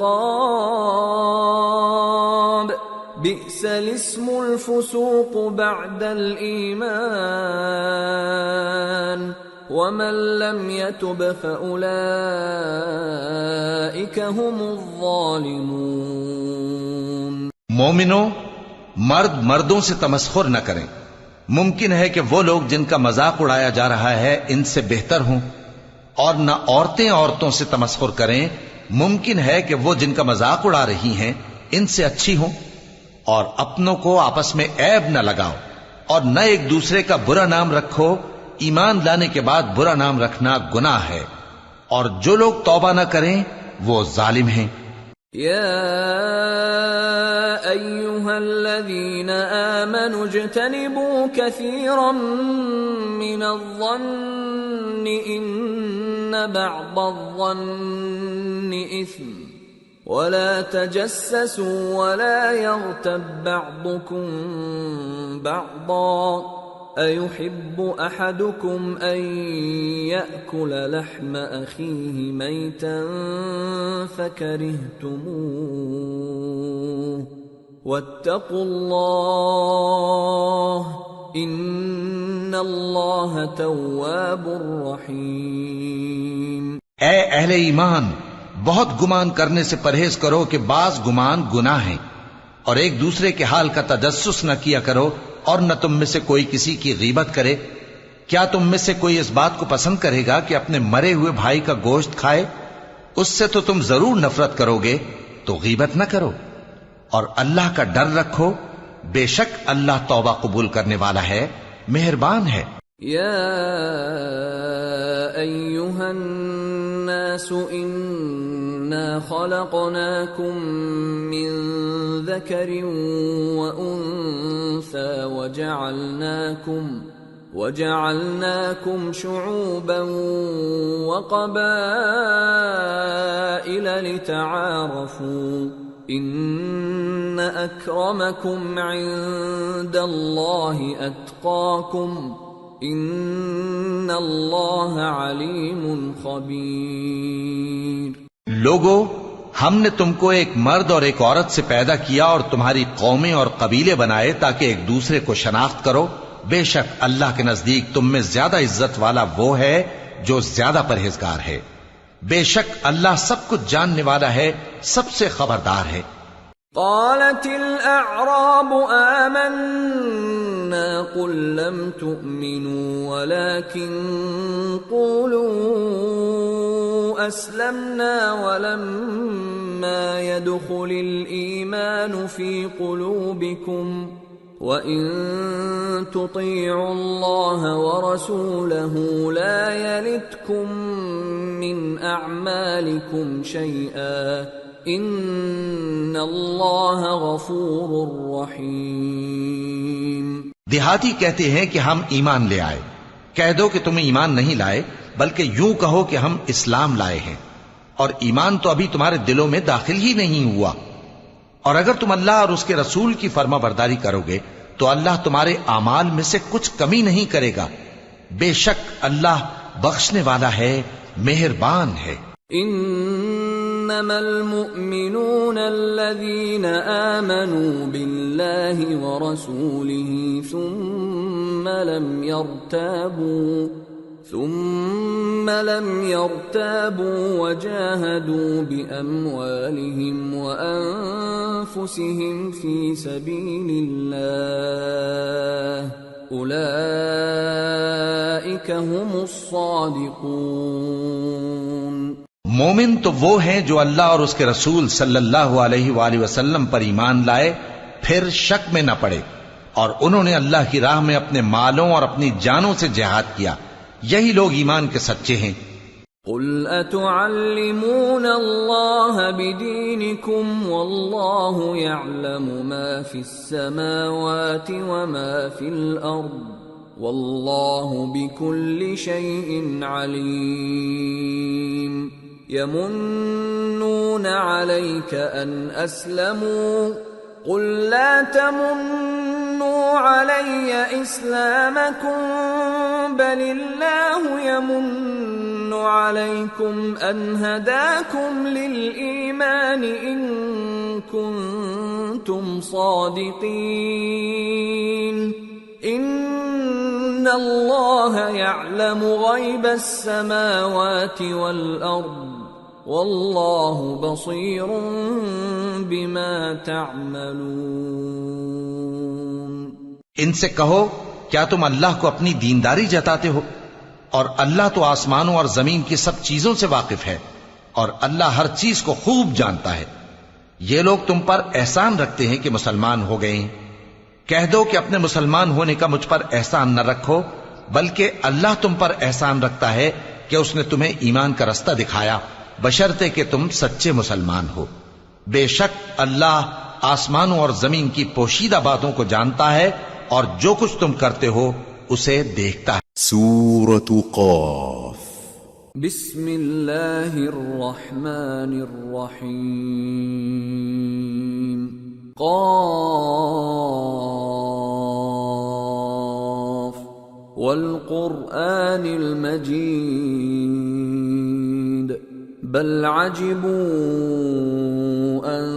بئس الاسم الفسوق بعد الإيمان ومن لم يتب فأولئك هم الظالمون۔ مومنوں، مرد مردوں سے تمسخر نہ کریں۔ ممکن ہے کہ وہ لوگ جن کا مذاق اڑایا جا رہا ہے ان سے بہتر ہوں، اور نہ عورتیں عورتوں سے تمسخر کریں۔ ممکن ہے کہ وہ جن کا مذاق اڑا رہی ہیں ان سے اچھی ہوں۔ اور اپنوں کو آپس میں عیب نہ لگاؤ اور نہ ایک دوسرے کا برا نام رکھو۔ ایمان لانے کے بعد برا نام رکھنا گناہ ہے، اور جو لوگ توبہ نہ کریں وہ ظالم ہیں۔ يا أيها الذين آمنوا اجتنبوا كثيرا من الظن إن بعض الظن إثم ولا تجسسوا ولا يغتب بعضكم بعضا أيحب أحدكم أن يأكل لحم أخيه ميتا فكرهتموه واتقوا الله إن الله تواب رحيم۔ اے اہل ایمان، بہت گمان کرنے سے پرہیز کرو کہ بعض گمان گناہ ہیں، اور ایک دوسرے کے حال کا تجسس نہ کیا کرو، اور نہ تم میں سے کوئی کسی کی غیبت کرے۔ کیا تم میں سے کوئی اس بات کو پسند کرے گا کہ اپنے مرے ہوئے بھائی کا گوشت کھائے؟ اس سے تو تم ضرور نفرت کرو گے، تو غیبت نہ کرو، اور اللہ کا ڈر رکھو، بے شک اللہ توبہ قبول کرنے والا ہے، مہربان ہے۔ یا ایھا الناس انا خلقناکم من ذکر وانثى وجعلناكم شعوبا وقبائل لتعارفوا ان اکرمکم عند اللہ اتقاکم ان اللہ علیم خبیر۔ لوگو، ہم نے تم کو ایک مرد اور ایک عورت سے پیدا کیا اور تمہاری قومیں اور قبیلے بنائے تاکہ ایک دوسرے کو شناخت کرو۔ بے شک اللہ کے نزدیک تم میں زیادہ عزت والا وہ ہے جو زیادہ پرہیزگار ہے۔ بے شک اللہ سب کچھ جاننے والا ہے، سب سے خبردار ہے۔ قالت الاعراب آمنا قل لم تؤمنوا ولكن قولوا أسلمنا ولما يدخل الإيمان في قلوبكم وَإِن تُطِيعُوا اللَّهَ وَرَسُولَهُ لَا يَلِتْكُم مِّنْ أَعْمَالِكُمْ شَيْئًا إِنَّ اللَّهَ غَفُورٌ رَّحِيمٌ۔ دیہاتی کہتے ہیں کہ ہم ایمان لے آئے، کہہ دو کہ تم ایمان نہیں لائے بلکہ یوں کہو کہ ہم اسلام لائے ہیں، اور ایمان تو ابھی تمہارے دلوں میں داخل ہی نہیں ہوا، اور اگر تم اللہ اور اس کے رسول کی فرما برداری کرو گے تو اللہ تمہارے اعمال میں سے کچھ کمی نہیں کرے گا، بے شک اللہ بخشنے والا ہے، مہربان ہے۔ انما المؤمنون الذين آمنوا بالله ورسوله ثم لم يرتابوا وجاهدوا بأموالهم وأنفسهم في سبيل الله أولئك هم الصادقون۔ مومن تو وہ ہیں جو اللہ اور اس کے رسول صلی اللہ علیہ وآلہ وسلم پر ایمان لائے پھر شک میں نہ پڑے، اور انہوں نے اللہ کی راہ میں اپنے مالوں اور اپنی جانوں سے جہاد کیا، یہی لوگ ایمان کے سچے ہیں۔ قل اتعلمون اللہ بدینکم واللہ یعلم ما فی السماوات وما فی الارض واللہ بکل شیء علیم۔ یمنون علیک ان اسلموا قل لا تمنوا علی اسلامکم بل اللہ یمن علیکم ان ہداکم للایمان ان کنتم صادقین۔ ان اللہ یعلم غیب السماوات والارض واللہ بصیر بما تعملون۔ ان سے کہو کیا تم اللہ کو اپنی دینداری جتاتے ہو؟ اور اللہ تو آسمانوں اور زمین کی سب چیزوں سے واقف ہے، اور اللہ ہر چیز کو خوب جانتا ہے۔ یہ لوگ تم پر احسان رکھتے ہیں کہ مسلمان ہو گئے ہیں، کہہ دو کہ اپنے مسلمان ہونے کا مجھ پر احسان نہ رکھو، بلکہ اللہ تم پر احسان رکھتا ہے کہ اس نے تمہیں ایمان کا رستہ دکھایا، بشرطے کہ تم سچے مسلمان ہو۔ بے شک اللہ آسمانوں اور زمین کی پوشیدہ باتوں کو جانتا ہے، اور جو کچھ تم کرتے ہو اسے دیکھتا ہے۔ سورة قاف۔ بسم اللہ الرحمن الرحیم۔ قاف والقرآن المجید بل عجبوا ان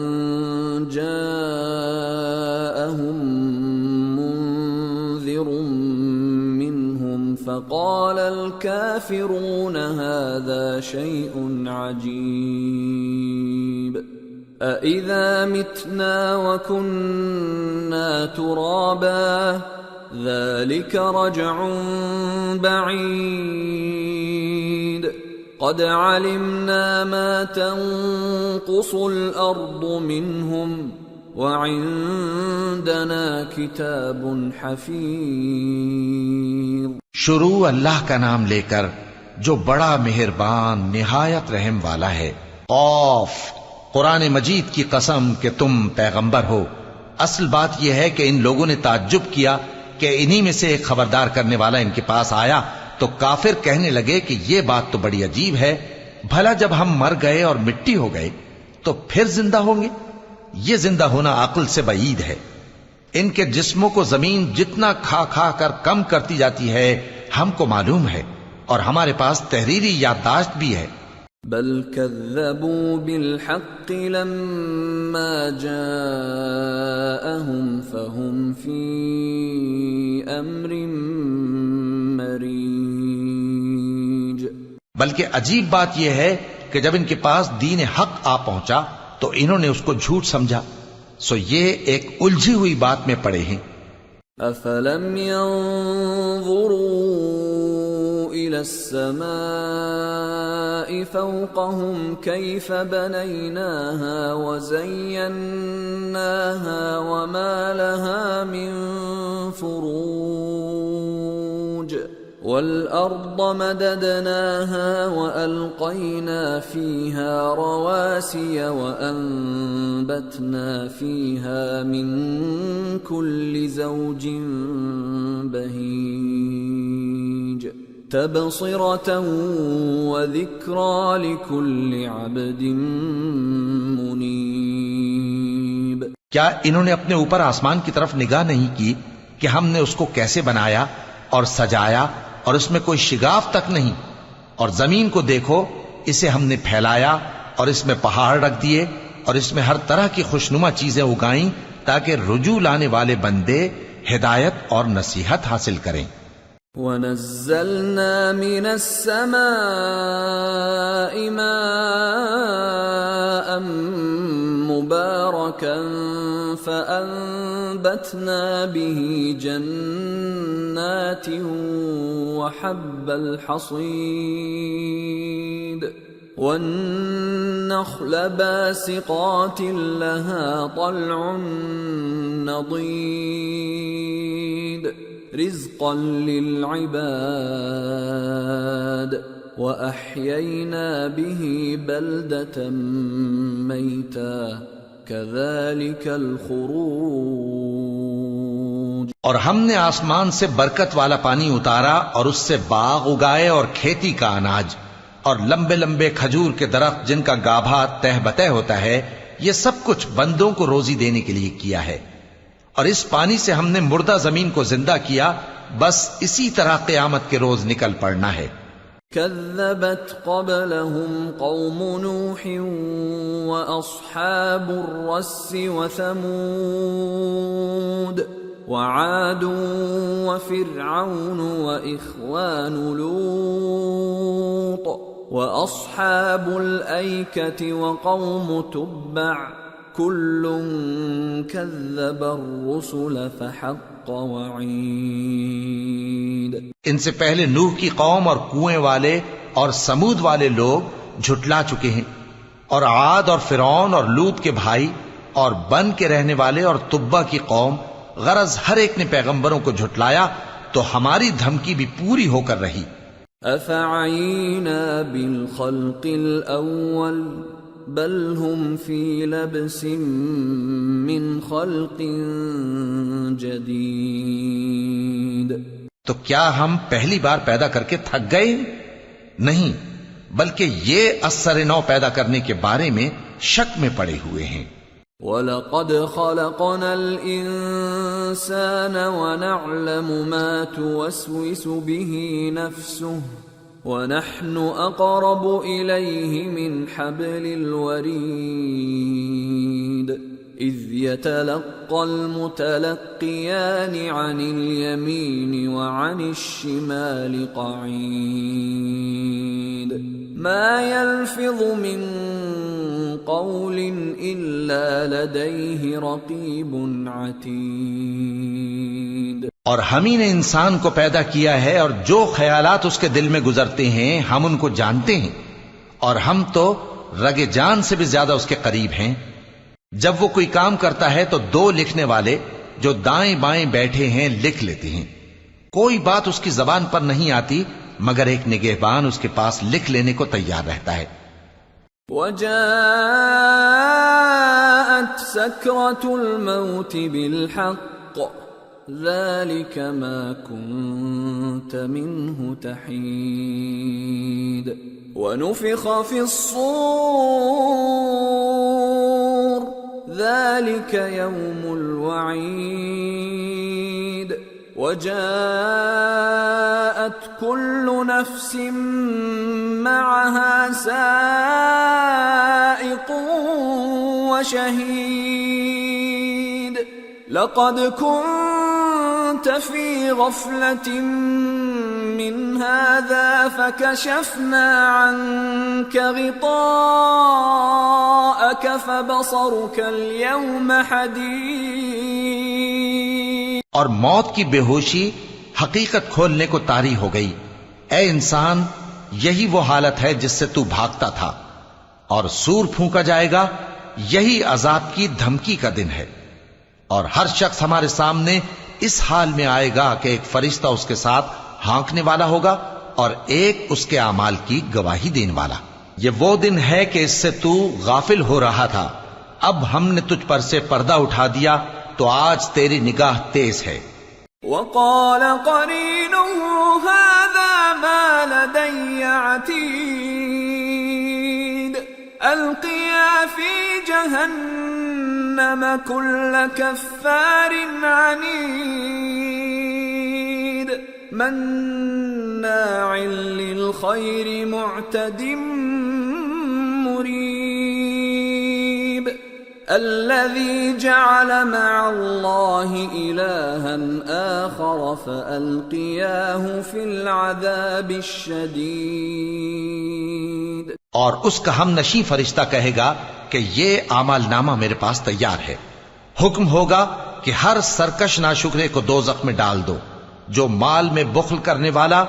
جاءهم منذر منهم فقال الكافرون هذا شيء عجيب أإذا متنا وكنا ترابا ذلك رجع بعيد قد علمنا ما تنقص الأرض منهم وعندنا كتاب حفيظ۔ شروع اللہ کا نام لے کر جو بڑا مہربان نہایت رحم والا ہے۔ قاف، قرآن مجید کی قسم کہ تم پیغمبر ہو۔ اصل بات یہ ہے کہ ان لوگوں نے تعجب کیا کہ انہی میں سے ایک خبردار کرنے والا ان کے پاس آیا، تو کافر کہنے لگے کہ یہ بات تو بڑی عجیب ہے، بھلا جب ہم مر گئے اور مٹی ہو گئے تو پھر زندہ ہوں گے؟ یہ زندہ ہونا عقل سے بعید ہے۔ ان کے جسموں کو زمین جتنا کھا کھا کر کم کرتی جاتی ہے ہم کو معلوم ہے، اور ہمارے پاس تحریری یادداشت بھی ہے۔ بل كذبوا بالحق لما جاءهم فهم في امر مريج۔ بلکہ عجیب بات یہ ہے کہ جب ان کے پاس دین حق آ پہنچا تو انہوں نے اس کو جھوٹ سمجھا، سو یہ ایک الجھی ہوئی بات میں پڑے ہیں۔ أفلم ينظروا إلى السماء فوقهم كيف بنيناها وزيناها وما لها من فروج والأرض مددناها وألقينا فيها رواسي وأنبتنا فيها من كل زوج بهيج تبصرة وذكرى لكل عبد منيب. کیا انہوں نے اپنے اوپر آسمان کی طرف نگاہ نہیں کی کہ ہم نے اس کو کیسے بنایا اور سجایا اور اس میں کوئی شگاف تک نہیں؟ اور زمین کو دیکھو، اسے ہم نے پھیلایا اور اس میں پہاڑ رکھ دیے اور اس میں ہر طرح کی خوشنما چیزیں اگائیں تاکہ رجوع لانے والے بندے ہدایت اور نصیحت حاصل کریں. وَنَزَّلْنَا مِنَ السَّمَاءِ مَاءً مُبَارَكًا فَأَنبَتْنَا بِهِ جَنَّاتٍ وَحَبَّ الْحَصِيدِ وَالنَّخْلَ بَاسِقَاتٍ لَهَا طَلْعٌ نَضِيدٌ رزقا للعباد وأحيينا به بلدة ميتا كذلك الخروج. اور ہم نے آسمان سے برکت والا پانی اتارا اور اس سے باغ اگائے اور کھیتی کا اناج اور لمبے لمبے کھجور کے درخت جن کا گابھا تہ بتہ ہوتا ہے. یہ سب کچھ بندوں کو روزی دینے کے لیے کیا ہے. اور اس پانی سے ہم نے مردہ زمین کو زندہ کیا. بس اسی طرح قیامت کے روز نکل پڑنا ہے. كذبت قبلهم قوم نوح وأصحاب الرس وثمود وعاد وفرعون وإخوان لوط وأصحاب الأيكة وقوم تبع كل كذب الرسل فحق وعید. ان سے پہلے نوح کی قوم اور کنویں والے اور سمود والے لوگ جھٹلا چکے ہیں، اور عاد اور فرعون اور لوط کے بھائی اور بن کے رہنے والے اور تبا کی قوم، غرض ہر ایک نے پیغمبروں کو جھٹلایا تو ہماری دھمکی بھی پوری ہو کر رہی. افعینا بالخلق الاول بل هم فی لبس من خلق جدید. تو کیا ہم پہلی بار پیدا کر کے تھک گئے؟ نہیں، بلکہ یہ اثر نو پیدا کرنے کے بارے میں شک میں پڑے ہوئے ہیں. وَلَقَدْ خَلَقْنَا الْإِنسَانَ وَنَعْلَمُ مَا تُوَسْوِسُ بِهِ نَفْسُهُ وَنَحْنُ أَقْرَبُ إِلَيْهِ مِنْ حَبْلِ الْوَرِيدِ إِذْ يَتَلَقَّى الْمُتَلَقِّيَانِ عَنِ الْيَمِينِ وَعَنِ الشِّمَالِ قَعِيدٌ مَا يَلْفِظُ مِنْ قَوْلٍ إِلَّا لَدَيْهِ رَقِيبٌ عَتِيدٌ. اور ہم ہی نے انسان کو پیدا کیا ہے اور جو خیالات اس کے دل میں گزرتے ہیں ہم ان کو جانتے ہیں، اور ہم تو رگ جان سے بھی زیادہ اس کے قریب ہیں. جب وہ کوئی کام کرتا ہے تو دو لکھنے والے جو دائیں بائیں بیٹھے ہیں لکھ لیتے ہیں. کوئی بات اس کی زبان پر نہیں آتی مگر ایک نگہبان اس کے پاس لکھ لینے کو تیار رہتا ہے. وَجَاءَتْ سَكْرَةُ الْمَوْتِ بِالْحَقِّ ذَلِكَ مَا كُنْتَ مِنْهُ تَحِيدُ وَنُفِخَ فِي الصُّورِ ذَلِكَ يَوْمُ الْوَعِيدِ وَجَاءَتْ كُلُّ نَفْسٍ مَعَهَا سَائِقٌ وَشَهِيدٌ لَقَدْ كُنْتَ فِي غَفْلَةٍ مِّنْ هَذَا فَكَشَفْنَا عَنْكَ غِطَاءَكَ فَبَصَرُكَ الْيَوْمَ حَدِيدٌ. اور موت کی بے ہوشی حقیقت کھولنے کو طاری ہو گئی۔ اے انسان، یہی وہ حالت ہے جس سے تو بھاگتا تھا، اور سور پھونکا جائے گا، یہی عذاب کی دھمکی کا دن ہے۔ اور ہر شخص ہمارے سامنے اس حال میں آئے گا کہ ایک فرشتہ اس کے ساتھ ہانکنے والا ہوگا اور ایک اس کے اعمال کی گواہی دینے والا۔ یہ وہ دن ہے کہ اس سے تو غافل ہو رہا تھا، اب ہم نے تجھ پر سے پردہ اٹھا دیا تو آج تیری نگاہ تیز ہے۔ وقال قرينه هذا ما لدي عتيد القيا في جهنم كل كفار عنيد مناع للخير معتد مريب الذي جعل مع الله إلها آخر فألقياه في العذاب الشديد۔ اور اس کا ہم نشیں فرشتہ کہے گا کہ یہ اعمال نامہ میرے پاس تیار ہے۔ حکم ہوگا کہ ہر سرکش ناشکرے کو دوزخ میں ڈال دو، جو مال میں بخل کرنے والا،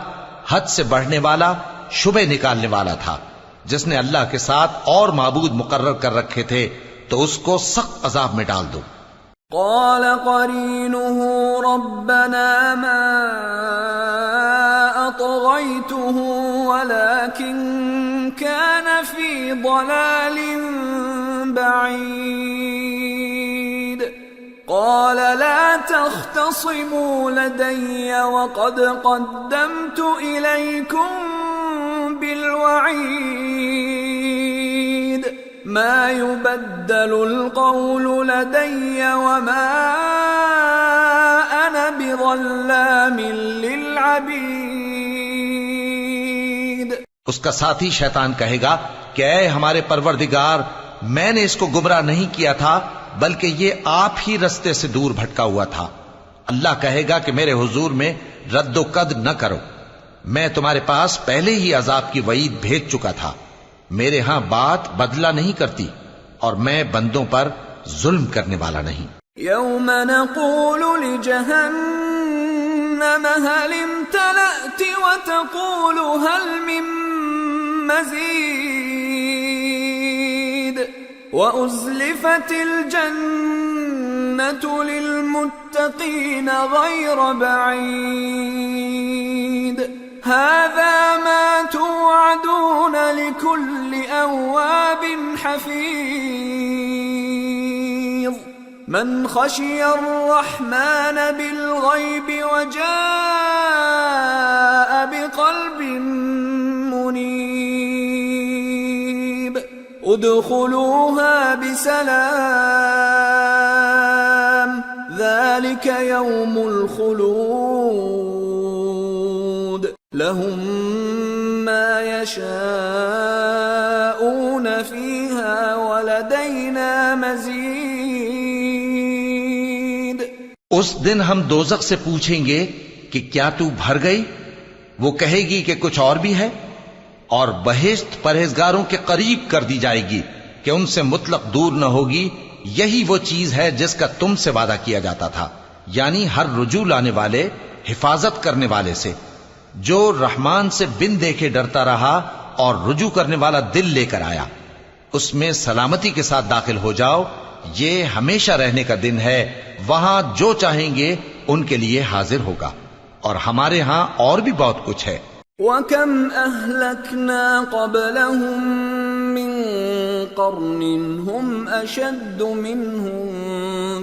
حد سے بڑھنے والا، شبہ نکالنے والا تھا، جس نے اللہ کے ساتھ اور معبود مقرر کر رکھے تھے، تو اس کو سخت عذاب میں ڈال دو۔ قال قرينه ربنا ما أطغيته ولكن كان في ضلال بعيد قال لا تختصموا لدي وقد قدمت إليكم بالوعيد ما يبدل القول لدي وما أنا بظلام للعبيد۔ اس کا ساتھی شیطان کہے گا کہ اے ہمارے پروردگار، میں نے اس کو گمراہ نہیں کیا تھا بلکہ یہ آپ ہی رستے سے دور بھٹکا ہوا تھا۔ اللہ کہے گا کہ میرے حضور میں رد و قد نہ کرو، میں تمہارے پاس پہلے ہی عذاب کی وعید بھیج چکا تھا۔ میرے ہاں بات بدلہ نہیں کرتی اور میں بندوں پر ظلم کرنے والا نہیں۔ يوم نقول لجهنم هل امتلأت وتقول هل من مزيد وأزلفت الجنة للمتقين غير بعيد هذا ما توعدون لكل أواب حفيظ من خشي الرحمن بالغيب وجاء بقلب منيب ادخلوها بسلام ذلك يوم الخلود لهم ما يشاءون فيها ولدينا مزيد۔ اس دن ہم دوزخ سے پوچھیں گے کہ کیا تو بھر گئی؟ وہ کہے گی کہ کچھ اور بھی ہے، اور بہشت پرہیزگاروں کے قریب کر دی جائے گی کہ ان سے مطلق دور نہ ہوگی۔ یہی وہ چیز ہے جس کا تم سے وعدہ کیا جاتا تھا، یعنی ہر رجوع لانے والے، حفاظت کرنے والے سے، جو رحمان سے بن دیکھے ڈرتا رہا اور رجوع کرنے والا دل لے کر آیا، اس میں سلامتی کے ساتھ داخل ہو جاؤ۔ یہ ہمیشہ رہنے کا دن ہے، وہاں جو چاہیں گے ان کے لیے حاضر ہوگا، اور ہمارے ہاں اور بھی بہت کچھ ہے۔ وَكَمْ أَهْلَكْنَا قَبْلَهُمْ مِنْ قَرْنٍ هُمْ أَشَدُّ مِنْهُمْ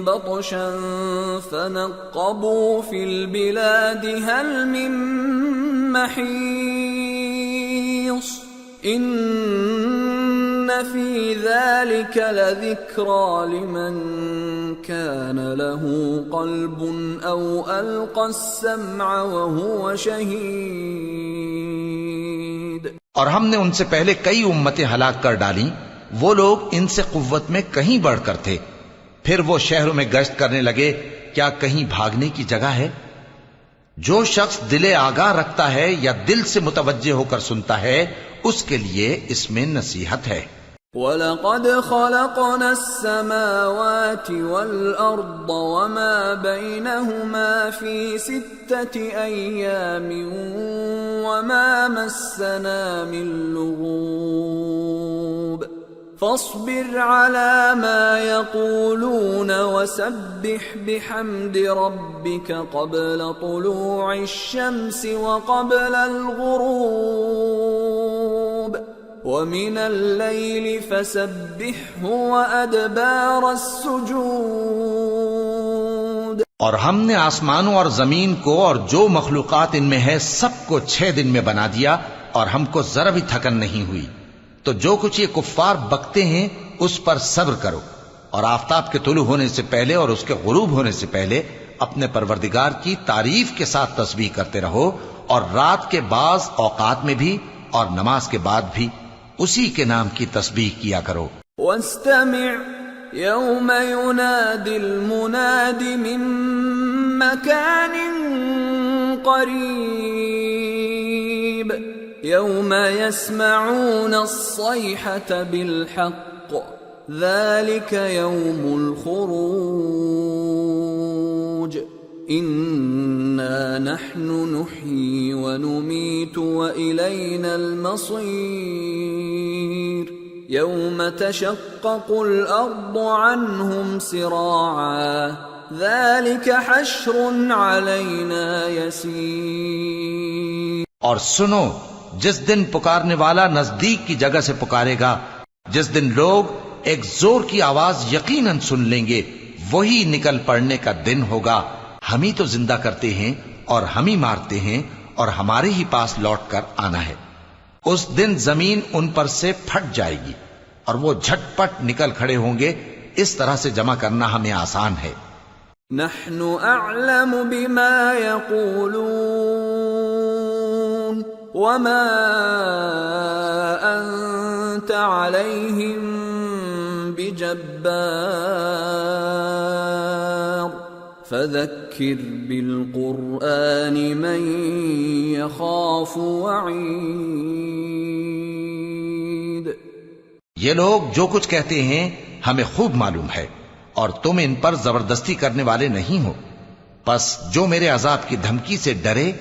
بَطْشًا فَنَقَّبُوا فِي الْبِلَادِ هَلْ مِنْ مَحِيصٍ إِنَّ فِي ذَلِكَ لَذِكْرَى لِمَنْ كَانَ لَهُ قَلْبٌ أَوْ أَلْقَى السَّمْعَ وَهُوَ شَهِيدٌ۔ اور ہم نے ان سے پہلے کئی امتیں ہلاک کر ڈالیں، وہ لوگ ان سے قوت میں کہیں بڑھ کر تھے۔ پھر وہ شہروں میں گشت کرنے لگے، کیا کہیں بھاگنے کی جگہ ہے؟ جو شخص دل آگاہ رکھتا ہے یا دل سے متوجہ ہو کر سنتا ہے، اس کے لیے اس میں نصیحت ہے۔ وَلَقَدْ خَلَقْنَا السَّمَاوَاتِ وَالْأَرْضَ وَمَا بَيْنَهُمَا فِي 6 أَيَّامٍ وَمَا مَسَّنَا مِن لُّغُوبٍ فَاصْبِرْ عَلَى مَا يَقُولُونَ وَسَبِّحْ بِحَمْدِ رَبِّكَ قَبْلَ طُلُوعِ الشَّمْسِ وَقَبْلَ الْغُرُوبِ وَمِنَ اللَّيْلِ فَسَبِّحْهُ وَأَدْبَارَ السُّجُودِ۔ اور ہم نے آسمانوں اور زمین کو اور جو مخلوقات ان میں ہے سب کو 6 دن میں بنا دیا اور ہم کو ذرا بھی تھکن نہیں ہوئی۔ تو جو کچھ یہ کفار بکتے ہیں اس پر صبر کرو، اور آفتاب کے طلوع ہونے سے پہلے اور اس کے غروب ہونے سے پہلے اپنے پروردگار کی تعریف کے ساتھ تسبیح کرتے رہو، اور رات کے بعض اوقات میں بھی اور نماز کے بعد بھی اسی کے نام کی تسبیح کیا کرو۔ وَاسْتَمِعْ يَوْمَ يُنَادِ الْمُنَادِ مِن مَّكَانٍ قَرِيبٍ يَوْمَ يَسْمَعُونَ الصَّيْحَةَ بِالْحَقِّ ذَلِكَ يَوْمُ الْخُرُوجِ إِنَّا نَحْنُ نُحْيِي وَنُمِيتُ وَإِلَيْنَا الْمَصِيرُ يَوْمَ تَشَقَّقُ الْأَرْضُ عَنْهُمْ سِرَاعًا ذَلِكَ حَشْرٌ عَلَيْنَا يَسِيرٌ۔ اور سنو، جس دن پکارنے والا نزدیک کی جگہ سے پکارے گا، جس دن لوگ ایک زور کی آواز یقیناً سن لیں گے، وہی نکل پڑنے کا دن ہوگا۔ ہم ہی تو زندہ کرتے ہیں اور ہم ہی مارتے ہیں، اور ہمارے ہی پاس لوٹ کر آنا ہے۔ اس دن زمین ان پر سے پھٹ جائے گی اور وہ جھٹ پٹ نکل کھڑے ہوں گے۔ اس طرح سے جمع کرنا ہمیں آسان ہے۔ نحن اعلم بما يقولون وما انت عليهم بجبار فذكر بالقرآن من يخاف وعيد۔ یہ لوگ جو کچھ کہتے ہیں ہمیں خوب معلوم ہے، اور تم ان پر زبردستی کرنے والے نہیں ہو، پس جو میرے عذاب کی دھمکی سے ڈرے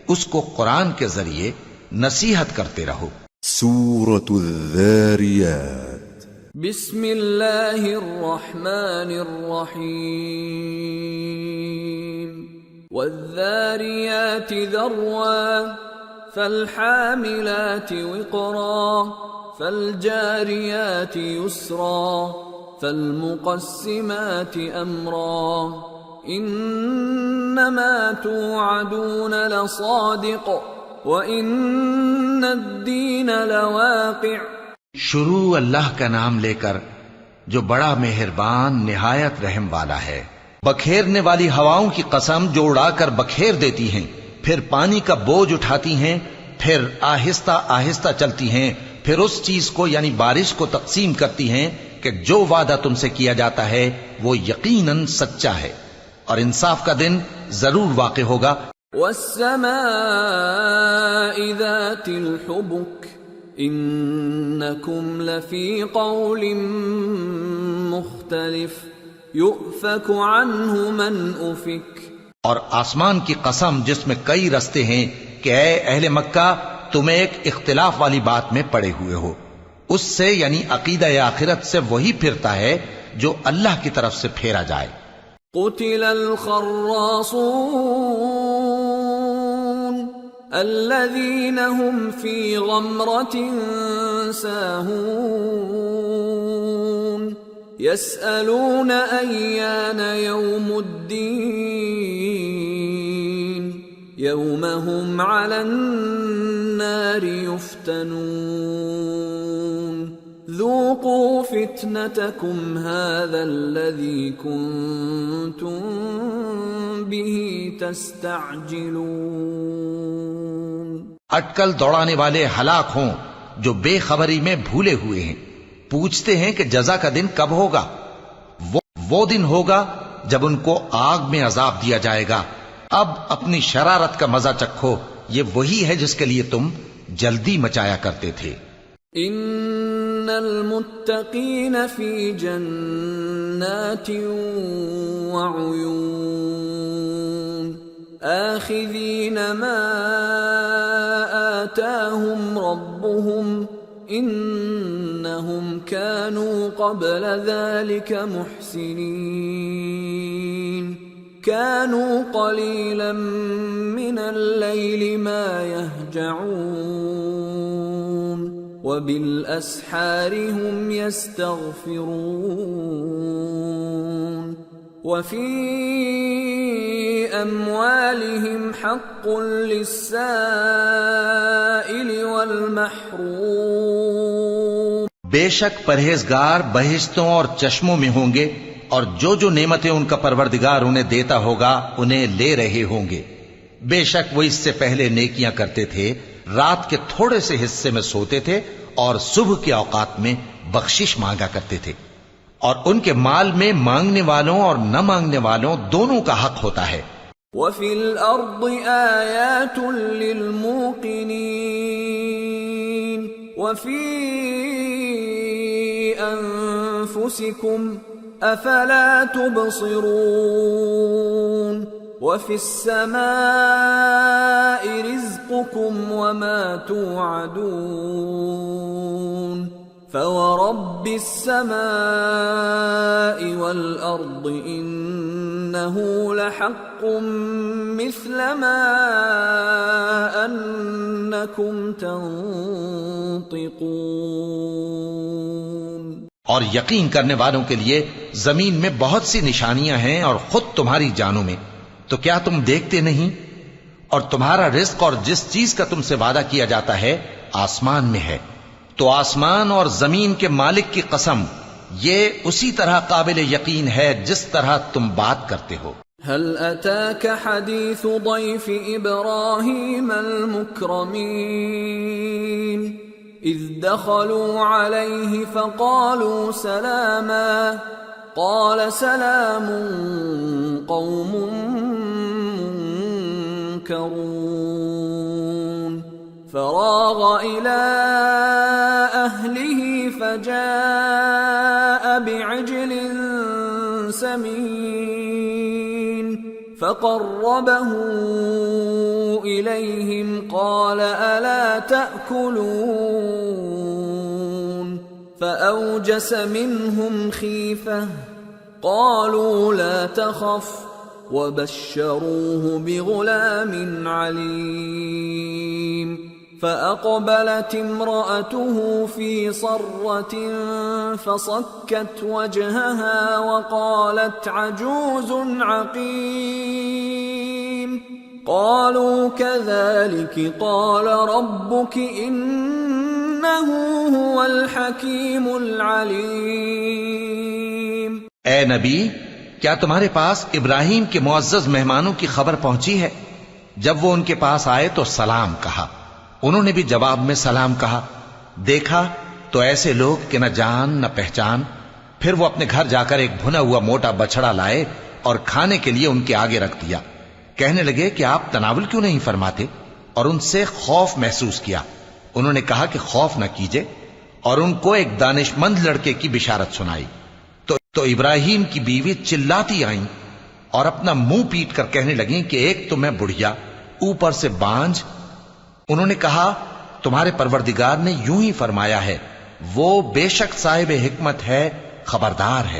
اس کو قرآن کے ذریعے نصیحت کرتے رہو۔ سورة الذاريات بسم اللہ الرحمن الرحیم والذاریات ذروا فالحاملات وقرا فالجاریات یسرا فالمقسمات امرا انما توعدون لصادق وان الدین لواقع۔ شروع اللہ کا نام لے کر جو بڑا مہربان نہایت رحم والا ہے۔ بکھیرنے والی ہواؤں کی قسم جو اڑا کر بکھیر دیتی ہیں، پھر پانی کا بوجھ اٹھاتی ہیں، پھر آہستہ آہستہ چلتی ہیں، پھر اس چیز کو یعنی بارش کو تقسیم کرتی ہیں کہ جو وعدہ تم سے کیا جاتا ہے وہ یقیناً سچا ہے، اور انصاف کا دن ضرور واقع ہوگا۔ والسماء ذات الحبك انکم لفی قول مختلف یؤفک عنہ من افک۔ اور آسمان کی قسم جس میں کئی رستے ہیں کہ اے اہل مکہ تم ایک اختلاف والی بات میں پڑے ہوئے ہو، اس سے یعنی عقیدہ آخرت سے وہی پھرتا ہے جو اللہ کی طرف سے پھیرا جائے۔ قتل الخراصون الذين هم في غمرة ساهون يسألون أيان يوم الدين يوم هم على النار يفتنون ذوقوا فتنتكم هذا الذي كنتم به تستعجلون۔ اٹکل دوڑانے والے ہلاک ہوں جو بے خبری میں بھولے ہوئے ہیں، پوچھتے ہیں کہ جزا کا دن کب ہوگا۔ وہ دن ہوگا جب ان کو آگ میں عذاب دیا جائے گا۔ اب اپنی شرارت کا مزہ چکھو، یہ وہی ہے جس کے لیے تم جلدی مچایا کرتے تھے۔ ان المتقین فی جنات وعیون آخذین ما آتاہم ربهم انہم كانوا قبل ذلك محسنین كانوا قلیلا من اللیل ما یہجعون وبالاسحار هم يستغفرون وفي اموالهم حق للسائل والمحروم بے شک پرہیزگار بہشتوں اور چشموں میں ہوں گے، اور جو جو نعمتیں ان کا پروردگار انہیں دیتا ہوگا انہیں لے رہے ہوں گے۔ بے شک وہ اس سے پہلے نیکیاں کرتے تھے، رات کے تھوڑے سے حصے میں سوتے تھے اور صبح کے اوقات میں بخشش مانگا کرتے تھے، اور ان کے مال میں مانگنے والوں اور نہ مانگنے والوں دونوں کا حق ہوتا ہے۔ وَفِي الْأَرْضِ آيَاتٌ لِّلْمُوقِنِينَ وَفِي أَنفُسِكُمْ أَفَلَا تُبْصِرُونَ وَفِي السَّمَاءِ رِزْقُكُمْ وَمَا تُوعَدُونَ فَوَرَبِّ السَّمَاءِ وَالْأَرْضِ إِنَّهُ لَحَقٌّ مِثْلَ مَا أَنَّكُمْ تَنطِقُونَ۔ اور یقین کرنے والوں کے لیے زمین میں بہت سی نشانیاں ہیں اور خود تمہاری جانوں میں، تو کیا تم دیکھتے نہیں؟ اور تمہارا رزق اور جس چیز کا تم سے وعدہ کیا جاتا ہے آسمان میں ہے، تو آسمان اور زمین کے مالک کی قسم یہ اسی طرح قابل یقین ہے جس طرح تم بات کرتے ہو۔ هل أتاك حديث ضيف إبراهيم المكرمين إذ دخلوا عليه فقالوا سلاما قال سلام قوم منكرون فراغ إلى أهله فجاء بعجل سمين فقربه إليهم قال ألا تأكلون فأوجس منهم خيفة قالوا لا تخف وبشروه بغلام عليم فأقبلت امرأته في صرة فصكت وجهها وقالت عجوز عقيم قالوا كذلك قال ربك إنه هو الحكيم العليم۔ اے نبی، کیا تمہارے پاس ابراہیم کے معزز مہمانوں کی خبر پہنچی ہے؟ جب وہ ان کے پاس آئے تو سلام کہا، انہوں نے بھی جواب میں سلام کہا۔ دیکھا تو ایسے لوگ کہ نہ جان نہ پہچان۔ پھر وہ اپنے گھر جا کر ایک بھنا ہوا موٹا بچڑا لائے اور کھانے کے لیے ان کے آگے رکھ دیا۔ کہنے لگے کہ آپ تناول کیوں نہیں فرماتے؟ اور ان سے خوف محسوس کیا۔ انہوں نے کہا کہ خوف نہ کیجے، اور ان کو ایک دانش مند لڑکے کی بشارت سنائی۔ تو ابراہیم کی بیوی چلاتی آئیں اور اپنا منہ پیٹ کر کہنے لگیں کہ ایک تو میں بڑھیا، اوپر سے بانجھ۔ انہوں نے کہا تمہارے پروردگار نے یوں ہی فرمایا ہے، وہ بے شک صاحب حکمت ہے، خبردار ہے۔